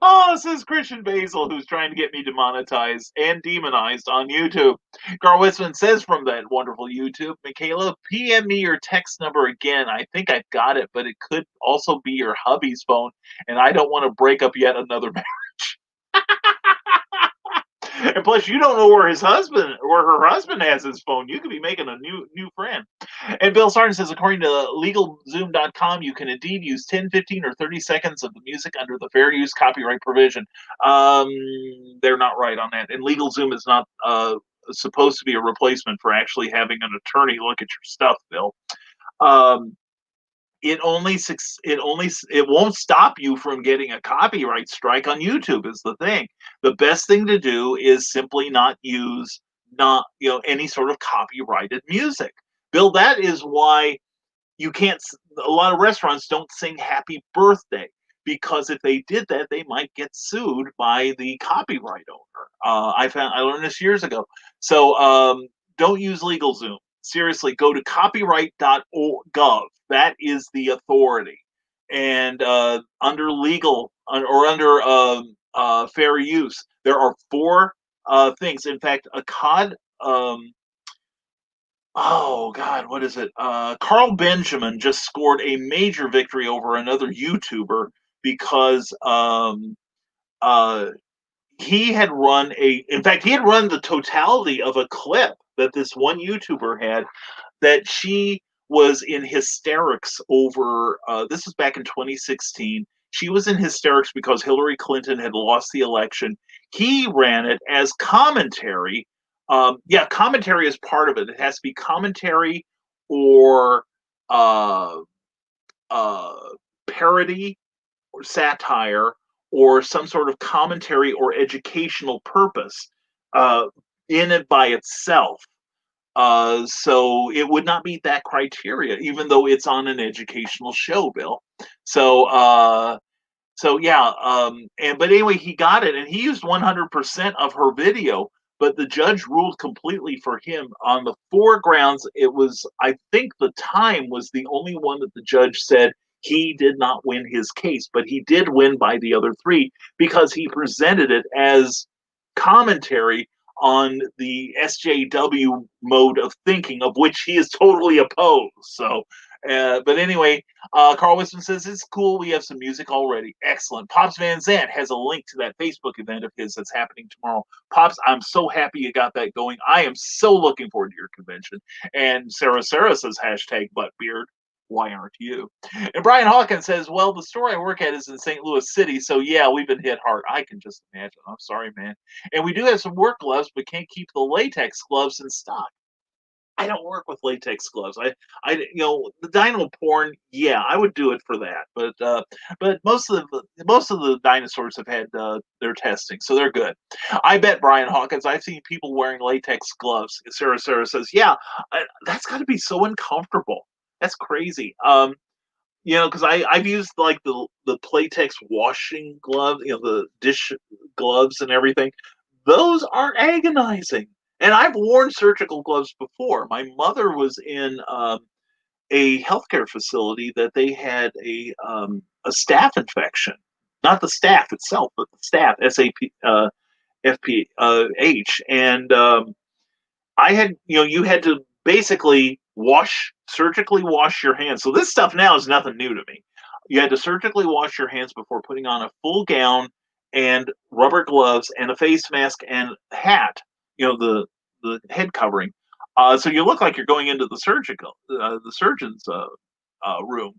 Oh, says Christian Basil, who's trying to get me demonetized and demonized on YouTube. Gar Witzman says from that wonderful YouTube, Michaela, PM me your text number again. I think I've got it, but it could also be your hubby's phone, and I don't want to break up yet another marriage. And plus, you don't know where her husband has his phone. You could be making a new friend. And Bill Sargent says, according to LegalZoom.com, you can indeed use 10, 15, or 30 seconds of the music under the fair use copyright provision. They're not right on that. And LegalZoom is not supposed to be a replacement for actually having an attorney look at your stuff, Bill. It won't stop you from getting a copyright strike on YouTube is the thing. The best thing to do is simply not use any sort of copyrighted music. Bill, that is why a lot of restaurants don't sing happy birthday, because if they did that, they might get sued by the copyright owner. I learned this years ago. So don't use LegalZoom. Seriously, go to copyright.gov. That is the authority. And under legal or under fair use, there are 4 things. In fact, a COD. Oh God, what is it? Carl Benjamin just scored a major victory over another YouTuber because he had run the totality of a clip that this one YouTuber had that she was in hysterics over. This was back in 2016. She was in hysterics because Hillary Clinton had lost the election. He ran it as commentary. Commentary is part of it. It has to be commentary or parody or satire or some sort of commentary or educational purpose in it by itself. So it would not meet that criteria, even though it's on an educational show, Bill. But anyway, he got it, and he used 100% of her video. But the judge ruled completely for him on the 4 grounds. It was, I think, the time was the only one that the judge said he did not win his case, but he did win by the other 3 because he presented it as commentary on the SJW mode of thinking, of which he is totally opposed. So, but anyway, Carl Wisdom says, it's cool. We have some music already. Excellent. Pops Van Zandt has a link to that Facebook event of his that's happening tomorrow. Pops, I'm so happy you got that going. I am so looking forward to your convention. And Sarah says, hashtag buttbeard. Why aren't you? And Brian Hawkins says, well, the store I work at is in St. Louis City, so yeah, we've been hit hard. I can just imagine. I'm sorry, man. And we do have some work gloves, but can't keep the latex gloves in stock. I don't work with latex gloves. The dino porn, yeah, I would do it for that. But most of the dinosaurs have had their testing, so they're good. I bet, Brian Hawkins, I've seen people wearing latex gloves. Sarah says, yeah, that's got to be so uncomfortable. That's crazy. Because I've used like the Playtex washing gloves, the dish gloves and everything. Those are agonizing. And I've worn surgical gloves before. My mother was in a healthcare facility that they had a staph infection, not the staph itself, but the staph, FPH, and I had, you had to basically surgically wash your hands. So this stuff now is nothing new to me. You had to surgically wash your hands before putting on a full gown and rubber gloves and a face mask and hat, the head covering. So you look like you're going into the surgeon's room.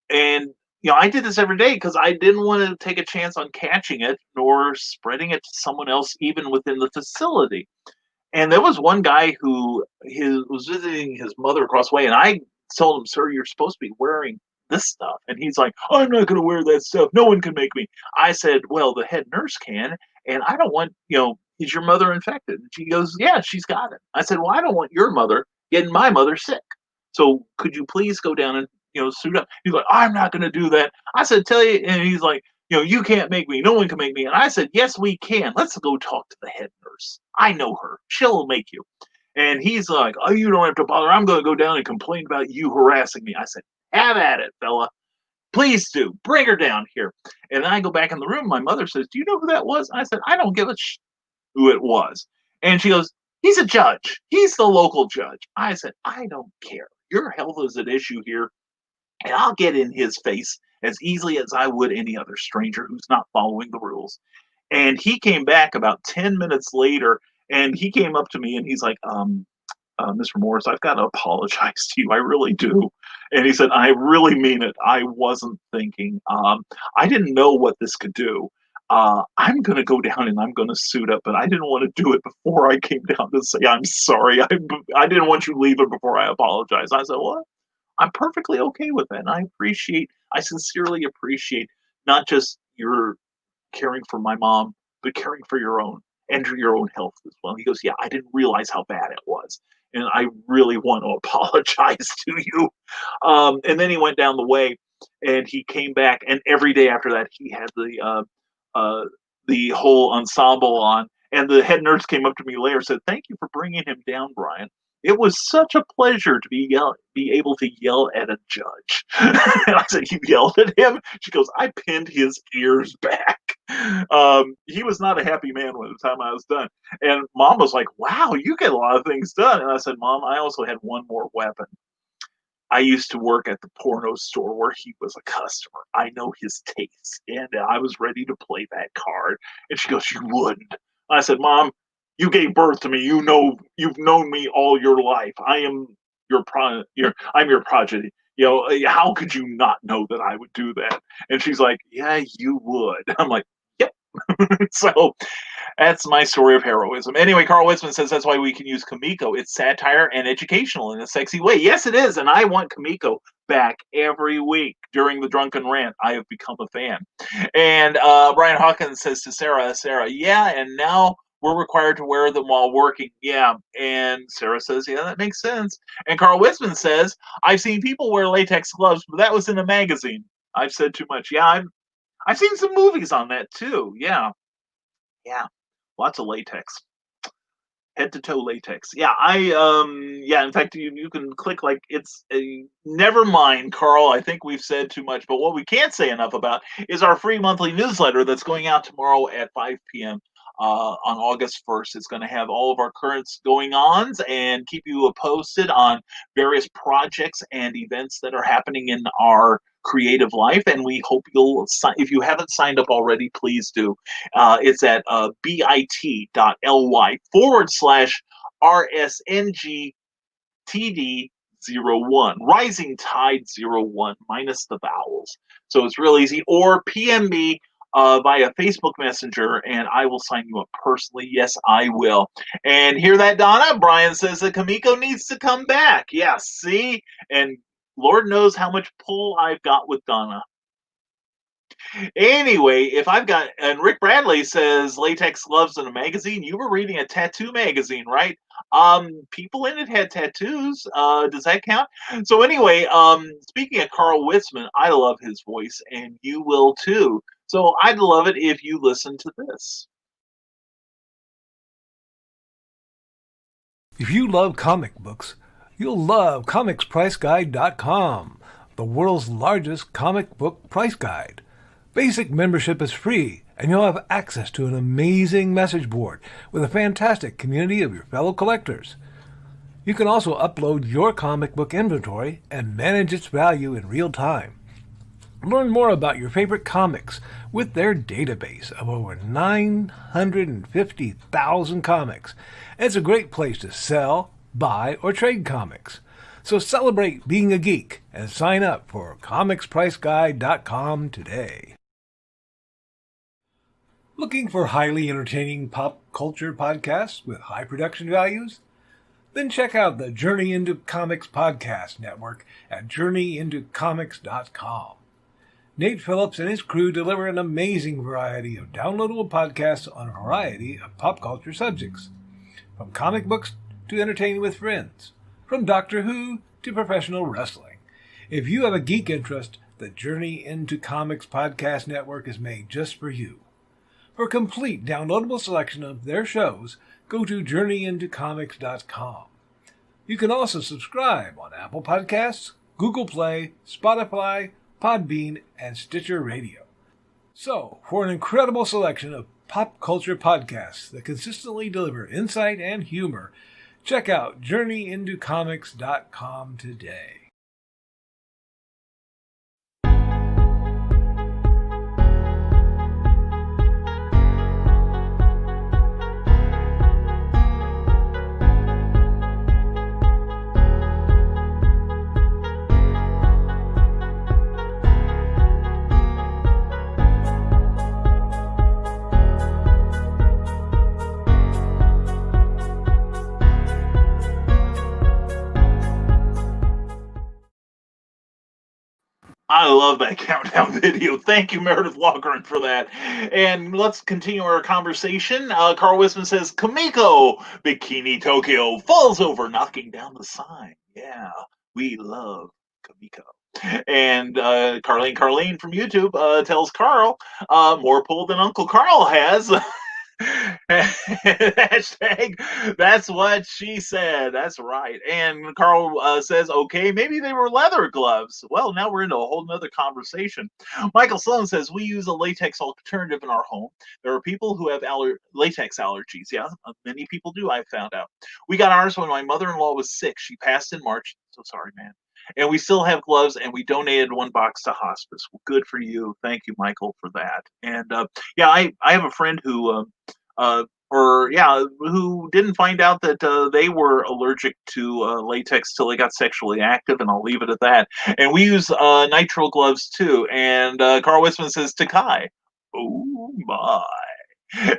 And I did this every day because I didn't want to take a chance on catching it nor spreading it to someone else, even within the facility. And there was one guy who was visiting his mother across the way, and I told him, "Sir, you're supposed to be wearing this stuff." And he's like, "I'm not going to wear that stuff. No one can make me." I said, "Well, the head nurse can, and I don't want, is your mother infected?" And she goes, "Yeah, she's got it." I said, "Well, I don't want your mother getting my mother sick. So could you please go down and, suit up?" He's like, "I'm not going to do that." I said, "Tell you," and he's like, "You can't make me. No one can make me." And I said, "Yes, we can. Let's go talk to the head nurse. I know her. She'll make you." And he's like, "Oh, you don't have to bother. I'm going to go down and complain about you harassing me." I said, "Have at it, fella. Please do. Bring her down here." And then I go back in the room. My mother says, "Do you know who that was?" I said, "I don't give a who it was." And she goes, "He's a judge. He's the local judge." I said, "I don't care. Your health is at issue here, and I'll get in his face as easily as I would any other stranger who's not following the rules." And he came back about 10 minutes later, and he came up to me and he's like, "Mr. Morris, I've got to apologize to you. I really do." And he said, "I really mean it. I wasn't thinking. I didn't know what this could do. I'm going to go down and I'm going to suit up, but I didn't want to do it before I came down to say I'm sorry. I didn't want you leaving before I apologize." I said, "What? I'm perfectly okay with that. And I sincerely appreciate not just your caring for my mom, but caring for your own and your own health as well." He goes, "Yeah, I didn't realize how bad it was. And I really want to apologize to you." And then he went down the way and he came back. And every day after that, he had the whole ensemble on. And the head nurse came up to me later and said, "Thank you for bringing him down, Brian. It was such a pleasure to be able to yell at a judge." And I said, "You yelled at him?" She goes, "I pinned his ears back." He was not a happy man by the time I was done. And Mom was like, "Wow, you get a lot of things done." And I said, "Mom, I also had one more weapon. I used to work at the porno store where he was a customer. I know his taste, and I was ready to play that card." And she goes, "You wouldn't." I said, "Mom, you gave birth to me. You've known me all your life. I am I'm your progeny. How could you not know that I would do that?" And she's like, "Yeah, you would." I'm like, "Yep." So that's my story of heroism. Anyway, Carl Witzman says that's why we can use Kamiko. It's satire and educational in a sexy way. Yes, it is. And I want Kamiko back every week during the drunken rant. I have become a fan. And Brian Hawkins says to Sarah, "Yeah, and now we're required to wear them while working." Yeah. And Sarah says, "Yeah, that makes sense." And Carl Witzman says, "I've seen people wear latex gloves, but that was in a magazine." I've said too much. Yeah, I've seen some movies on that too. Yeah. Yeah. Lots of latex, head to toe latex. Yeah, yeah. In fact, you can click like it's a. Never mind, Carl. I think we've said too much. But what we can't say enough about is our free monthly newsletter that's going out tomorrow at 5 p.m. On August 1st. It's going to have all of our current going ons and keep you posted on various projects and events that are happening in our creative life. And we hope you'll sign. If you haven't signed up already, please do. It's at bit.ly/RSNGTD01, Rising Tide 01, minus the vowels. So it's real easy. Or PM me via Facebook Messenger, and I will sign you up personally. Yes, I will. And hear that, Donna? Brian says that Kamiko needs to come back. Yeah, see? And Lord knows how much pull I've got with Donna. Anyway, if I've got, and Rick Bradley says latex gloves in a magazine. You were reading a tattoo magazine, right? People in it had tattoos. Does that count? So anyway, speaking of Carl Witzman, I love his voice, and you will too. So I'd love it if you listen to this. If you love comic books, you'll love comicspriceguide.com, the world's largest comic book price guide. Basic membership is free, and you'll have access to an amazing message board with a fantastic community of your fellow collectors. You can also upload your comic book inventory and manage its value in real time. Learn more about your favorite comics with their database of over 950,000 comics. It's a great place to sell, buy, or trade comics. So celebrate being a geek and sign up for comicspriceguide.com today. Looking for highly entertaining pop culture podcasts with high production values? Then check out the Journey into Comics podcast network at journeyintocomics.com. Nate Phillips and his crew deliver an amazing variety of downloadable podcasts on a variety of pop culture subjects, from comic books to entertaining with friends, from Doctor Who to professional wrestling. If you have a geek interest, the Journey into Comics podcast network is made just for you. For a complete downloadable selection of their shows, go to journeyintocomics.com. You can also subscribe on Apple Podcasts, Google Play, Spotify, Podbean, and Stitcher Radio. So, for an incredible selection of pop culture podcasts that consistently deliver insight and humor, check out journeyintocomics.com today. I love that countdown video. Thank you, Meredith Walker, for that. And let's continue our conversation. Carl Wisman says, Kamiko, Bikini Tokyo, falls over, knocking down the sign. Yeah, we love Kamiko. And Carlene from YouTube tells Carl, more pull than Uncle Carl has. Hashtag, that's what she said. That's right. And Carl says, okay, maybe they were leather gloves. Well, now we're into a whole nother conversation. Michael Sloan says, we use a latex alternative in our home. There are people who have latex allergies. Yeah, many people do, I found out. We got ours when my mother-in-law was sick. She passed in March. So sorry, man. And we still have gloves, and we donated one box to hospice. Well, good for you. Thank you, Michael, for that. And yeah, I have a friend who who didn't find out that they were allergic to latex till they got sexually active, and I'll leave it at that. And we use nitrile gloves too. And Carl Wisman says, Takai. Oh my.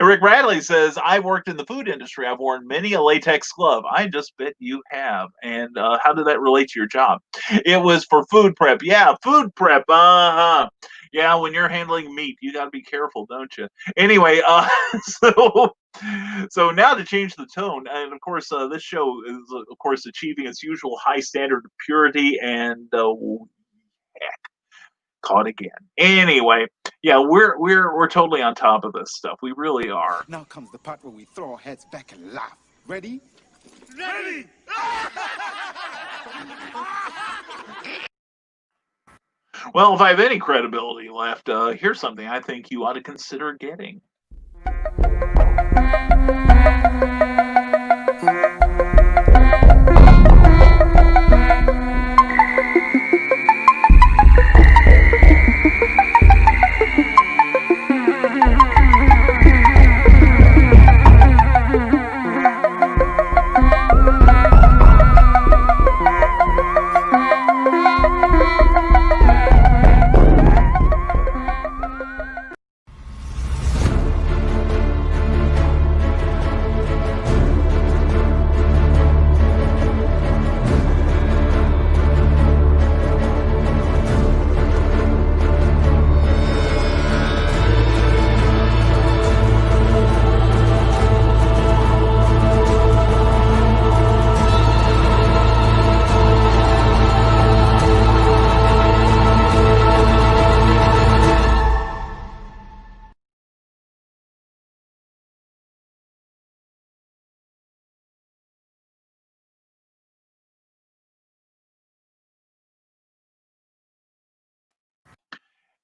Rick Bradley says, I've worked in the food industry. I've worn many a latex glove. I just bet you have. And how did that relate to your job? It was for food prep. Yeah, food prep. Yeah, when you're handling meat, you got to be careful, don't you? Anyway, so now to change the tone, and of course, this show is, of course, achieving its usual high standard of purity, and heck, caught again. Anyway, yeah, we're totally on top of this stuff. We really are. Now comes the part where we throw our heads back and laugh. Ready? Ready! Well, if I have any credibility left, here's something I think you ought to consider getting.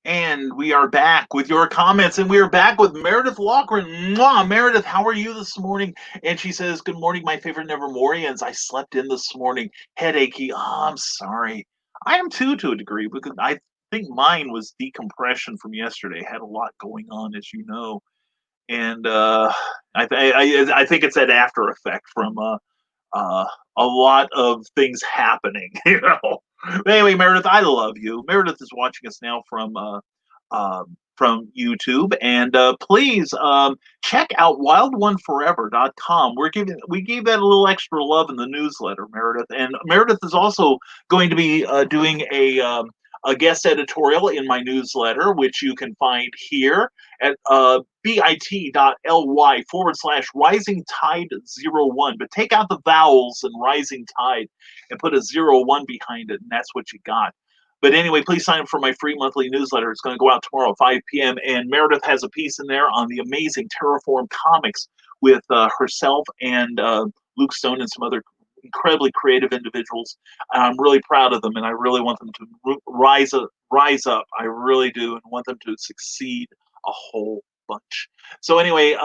And we are back with your comments, and we are back with Meredith Loughran. Mwah! Meredith, how are you this morning? And she says, good morning, my favorite Nevermorians. I slept in this morning, headachy. Oh, I'm sorry. I am too, to a degree, because I think mine was decompression from yesterday. I had a lot going on, as you know. And I think it's that after effect from a lot of things happening, you know. But anyway, Meredith, I love you. Meredith is watching us now from YouTube, and please check out wildoneforever.com. We gave that a little extra love in the newsletter, Meredith, and Meredith is also going to be doing a guest editorial in my newsletter, which you can find here at bit.ly/rising tide 01. But take out the vowels and rising tide and put a 01 behind it, and that's what you got. But anyway, please sign up for my free monthly newsletter. It's going to go out tomorrow at 5 p.m. And Meredith has a piece in there on the amazing Terraform comics with herself and Luke Stone and some other incredibly creative individuals. I'm really proud of them, and I really want them to rise up. I really do, and want them to succeed a whole bunch. So anyway,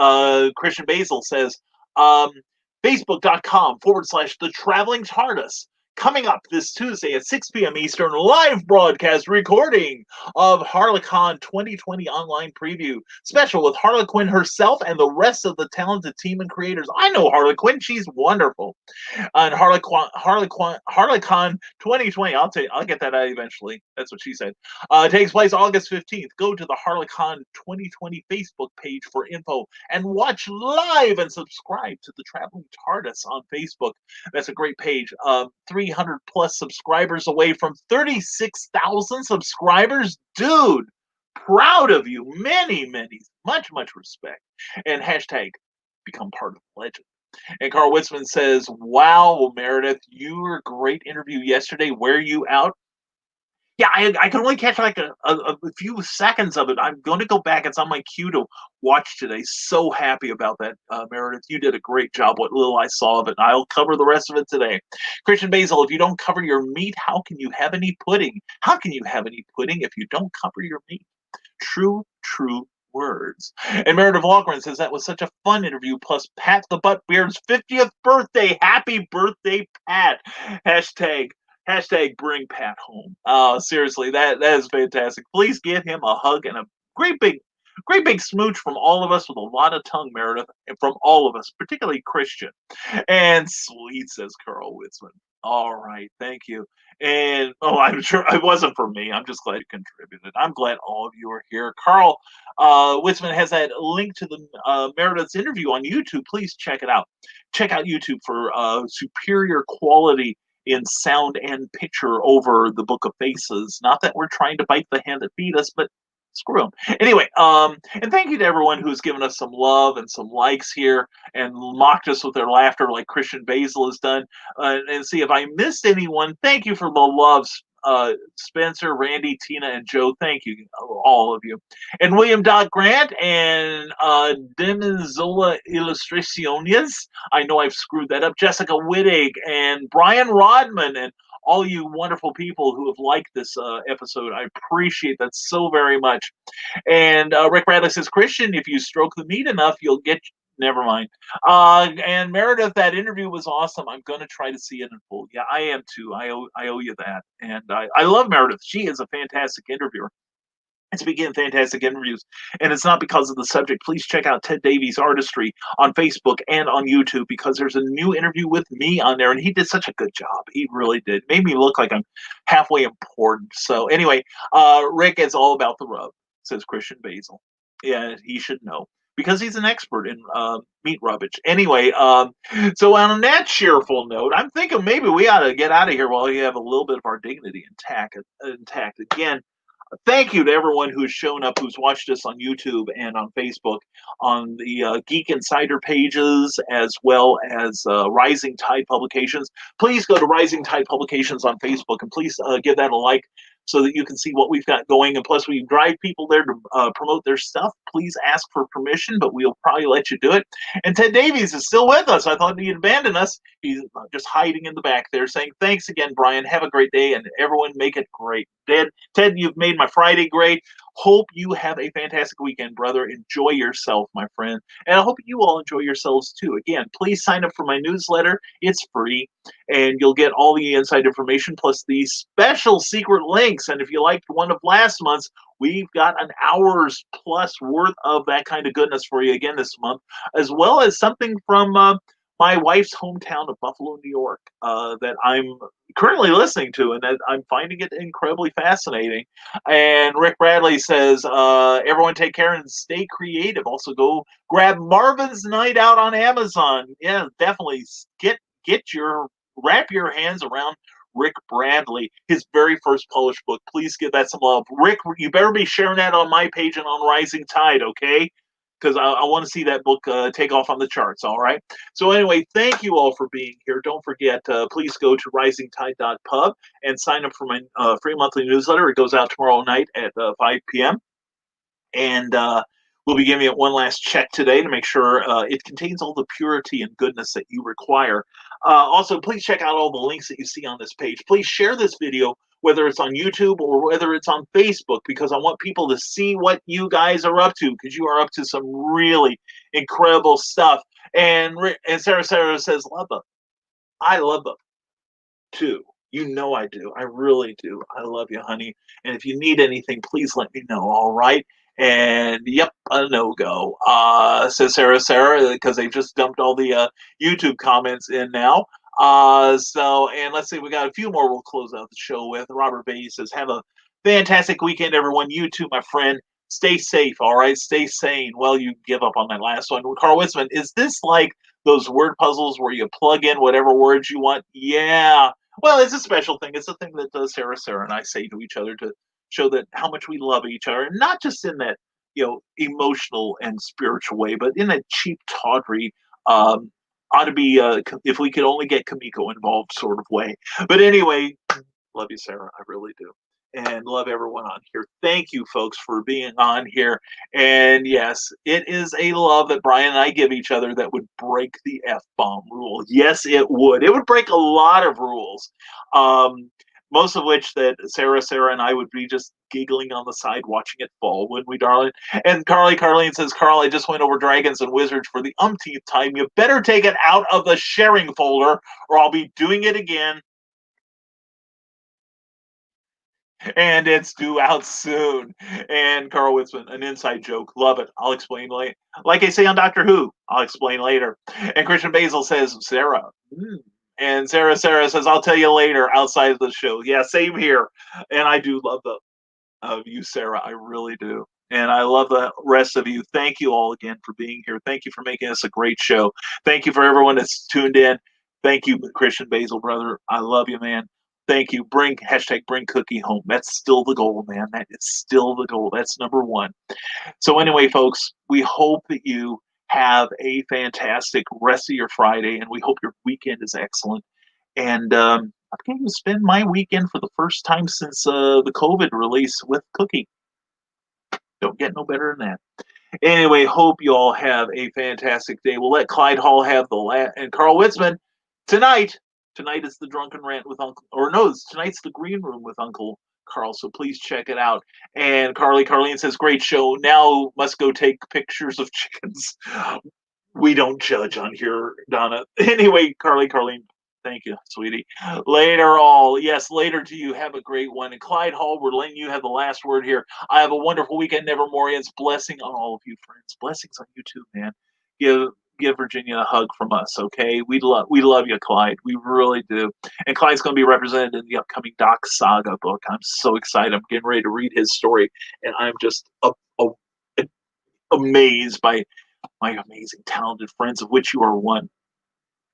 Christian Basil says, Facebook.com/The Traveling TARDIS. Coming up this Tuesday at 6 p.m. Eastern, live broadcast recording of HarleCon 2020 online preview special with Harley Quinn herself and the rest of the talented team and creators. I know Harley Quinn; she's wonderful. And HarleCon 2020. I'll get that out eventually. That's what she said. Takes place August 15th. Go to the HarleCon 2020 Facebook page for info and watch live and subscribe to the Traveling TARDIS on Facebook. That's a great page. 300 plus subscribers away from 36,000 subscribers. Dude, proud of you. Many, much respect. And hashtag become part of the legend. And Carl Witzman says, wow, Meredith, you were a great interview yesterday. Were you out? Yeah, I can only catch like a few seconds of it. I'm going to go back. It's on my queue to watch today. So happy about that, Meredith. You did a great job. What little I saw of it. I'll cover the rest of it today. Christian Basil, if you don't cover your meat, how can you have any pudding? How can you have any pudding if you don't cover your meat? True words. And Meredith Loughran says that was such a fun interview. Plus, Pat the Buttbeard's 50th birthday. Happy birthday, Pat. Hashtag bring Pat home. Seriously, that is fantastic. Please give him a hug and a great big smooch from all of us with a lot of tongue, Meredith, and from all of us, particularly Christian. And sweet, says Carl Witzman. All right, thank you. And I'm sure it wasn't for me. I'm just glad you contributed. I'm glad all of you are here. Carl Witzman has that link to the Meredith's interview on YouTube. Please check it out. Check out YouTube for superior quality in sound and picture over the Book of Faces. Not that we're trying to bite the hand that feed us, but screw them. Anyway, and thank you to everyone who's given us some love and some likes here and mocked us with their laughter like Christian Basil has done. And see if I missed anyone. Thank you for the love, Spencer, Randy, Tina, and Joe. Thank you, all of you. And William Grant and Denizola Illustraciones. I know I've screwed that up. Jessica Wittig and Brian Rodman and all you wonderful people who have liked this episode. I appreciate that so very much. And Rick Bradley says, Christian, if you stroke the meat enough, you'll get... Never mind. And Meredith, that interview was awesome. I'm going to try to see it in full. Yeah, I am too. I owe you that. And I love Meredith. She is a fantastic interviewer. And speaking of fantastic interviews, and it's not because of the subject, please check out Ted Davies' artistry on Facebook and on YouTube, because there's a new interview with me on there, and he did such a good job. He really did. Made me look like I'm halfway important. So anyway, Rick is all about the rub, says Christian Basil. Yeah, he should know, because he's an expert in meat rubbage. Anyway, so on that cheerful note, I'm thinking maybe we ought to get out of here while we have a little bit of our dignity intact. Again, thank you to everyone who's shown up, who's watched us on YouTube and on Facebook, on the Geek Insider pages, as well as Rising Tide Publications. Please go to Rising Tide Publications on Facebook, and please give that a like so that you can see what we've got going. And plus, we drive people there to promote their stuff. Please ask for permission, but we'll probably let you do it. And Ted Davies is still with us. I thought he'd abandoned us. He's just hiding in the back there saying, thanks again, Brian. Have a great day, and everyone make it great. Ted, you've made my Friday great. Hope you have a fantastic weekend, brother. Enjoy yourself, my friend. And I hope you all enjoy yourselves, too. Again, please sign up for my newsletter. It's free, and you'll get all the inside information plus the special secret links. And if you liked one of last month's, we've got an hour's plus worth of that kind of goodness for you again this month, as well as something from my wife's hometown of Buffalo, New York, that I'm currently listening to, and that I'm finding it incredibly fascinating. And Rick Bradley says, everyone take care and stay creative. Also, go grab Marvin's Night Out on Amazon. Yeah, definitely wrap your hands around Rick Bradley, his very first published book. Please give that some love. Rick, you better be sharing that on my page and on Rising Tide, okay? Because I want to see that book take off on the charts, all right? So anyway, thank you all for being here. Don't forget, please go to risingtide.pub and sign up for my free monthly newsletter. It goes out tomorrow night at 5 p.m. And we'll be giving it one last check today to make sure it contains all the purity and goodness that you require. Also, please check out all the links that you see on this page. Please share this video, whether it's on YouTube or whether it's on Facebook, because I want people to see what you guys are up to, because you are up to some really incredible stuff. And Sarah says, love them. I love them, too. You know I do. I really do. I love you, honey. And if you need anything, please let me know, all right? And yep, a no-go, says Sarah, because they just dumped all the YouTube comments in now. And let's see, we got a few more we'll close out the show with. Robert Bay says, have a fantastic weekend, everyone. You too, my friend. Stay safe, all right? Stay sane. Well, you give up on that last one. Carl Witzman, is this like those word puzzles where you plug in whatever words you want? Yeah. Well, it's a special thing. It's a thing that Sarah and I say to each other to show that how much we love each other, not just in that emotional and spiritual way, but in a cheap, tawdry, ought to be if we could only get Kamiko involved sort of way. But anyway, love you, Sarah. I really do. And love everyone on here. Thank you, folks, for being on here. And yes, it is a love that Brian and I give each other that would break the F-bomb rule. Yes, it would. It would break a lot of rules. Most of which that Sarah and I would be just giggling on the side watching it fall, wouldn't we, darling? And Carleen says, Carl, I just went over Dragons and Wizards for the umpteenth time. You better take it out of the sharing folder or I'll be doing it again. And it's due out soon. And Carl Witzman, an inside joke. Love it. I'll explain later. Like I say on Doctor Who, I'll explain later. And Christian Basil says, Sarah. And Sarah says, I'll tell you later outside of the show. Yeah, same here. And I do love you, Sarah. I really do. And I love the rest of you. Thank you all again for being here. Thank you for making this a great show. Thank you for everyone that's tuned in. Thank you, Christian Basil, brother. I love you, man. Thank you. Bring Cookie home. That's still the goal, man. That is still the goal. That's number one. So anyway, folks, we hope that you have a fantastic rest of your Friday, and we hope your weekend is excellent. And I'm going to spend my weekend for the first time since the COVID release with Cookie. Don't get no better than that. Anyway, hope you all have a fantastic day. We'll let Clyde Hall have and Carl Witzman tonight. Tonight is the Drunken Rant with tonight's the Green Room with Uncle Carl, so please check it out. And Carleen says, great show. Now must go take pictures of chickens. We don't judge on here, Donna. Anyway, Carleen, thank you, sweetie. Later to you. Have a great one. And Clyde Hall, we're letting you have the last word here. I have a wonderful weekend, Nevermorians. Blessing on all of you, friends. Blessings on you too, man. Give Virginia a hug from us, okay? We love you, Clyde. We really do. And Clyde's going to be represented in the upcoming Doc Saga book. I'm so excited. I'm getting ready to read his story, and I'm just amazed by my amazing, talented friends, of which you are one.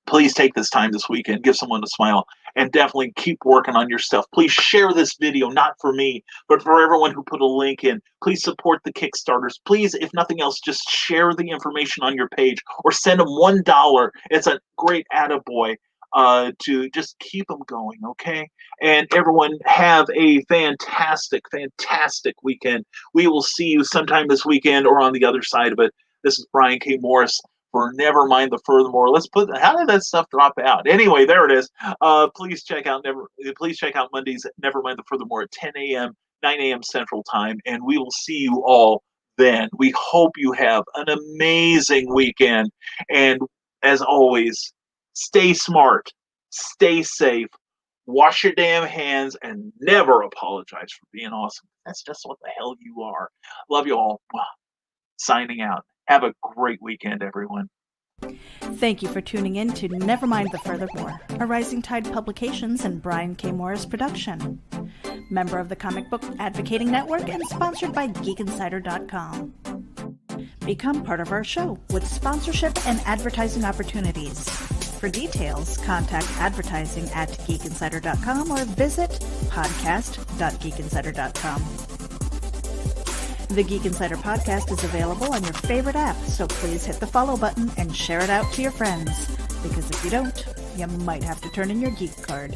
Please take this time this weekend, give someone a smile, and definitely keep working on your stuff. Please share this video, not for me, but for everyone who put a link in. Please support the Kickstarters. Please, if nothing else, just share the information on your page or send them $1. It's a great attaboy to just keep them going, okay? And everyone have a fantastic, fantastic weekend. We will see you sometime this weekend or on the other side of it. This is Brian K. Morris. for Nevermind the Furthermore. How did that stuff drop out? Anyway, there it is. Please check out Mondays Nevermind the Furthermore at 10 a.m., 9 a.m. Central Time, and we will see you all then. We hope you have an amazing weekend, and as always, stay smart, stay safe, wash your damn hands, and never apologize for being awesome. That's just what the hell you are. Love you all. Signing out. Have a great weekend, everyone. Thank you for tuning in to Nevermind the Furthermore, a Rising Tide Publications and Brian K. Morris production. Member of the Comic Book Advocating Network and sponsored by GeekInsider.com. Become part of our show with sponsorship and advertising opportunities. For details, contact advertising@geekinsider.com or visit podcast.geekinsider.com. The Geek Insider podcast is available on your favorite app, so please hit the follow button and share it out to your friends. Because if you don't, you might have to turn in your geek card.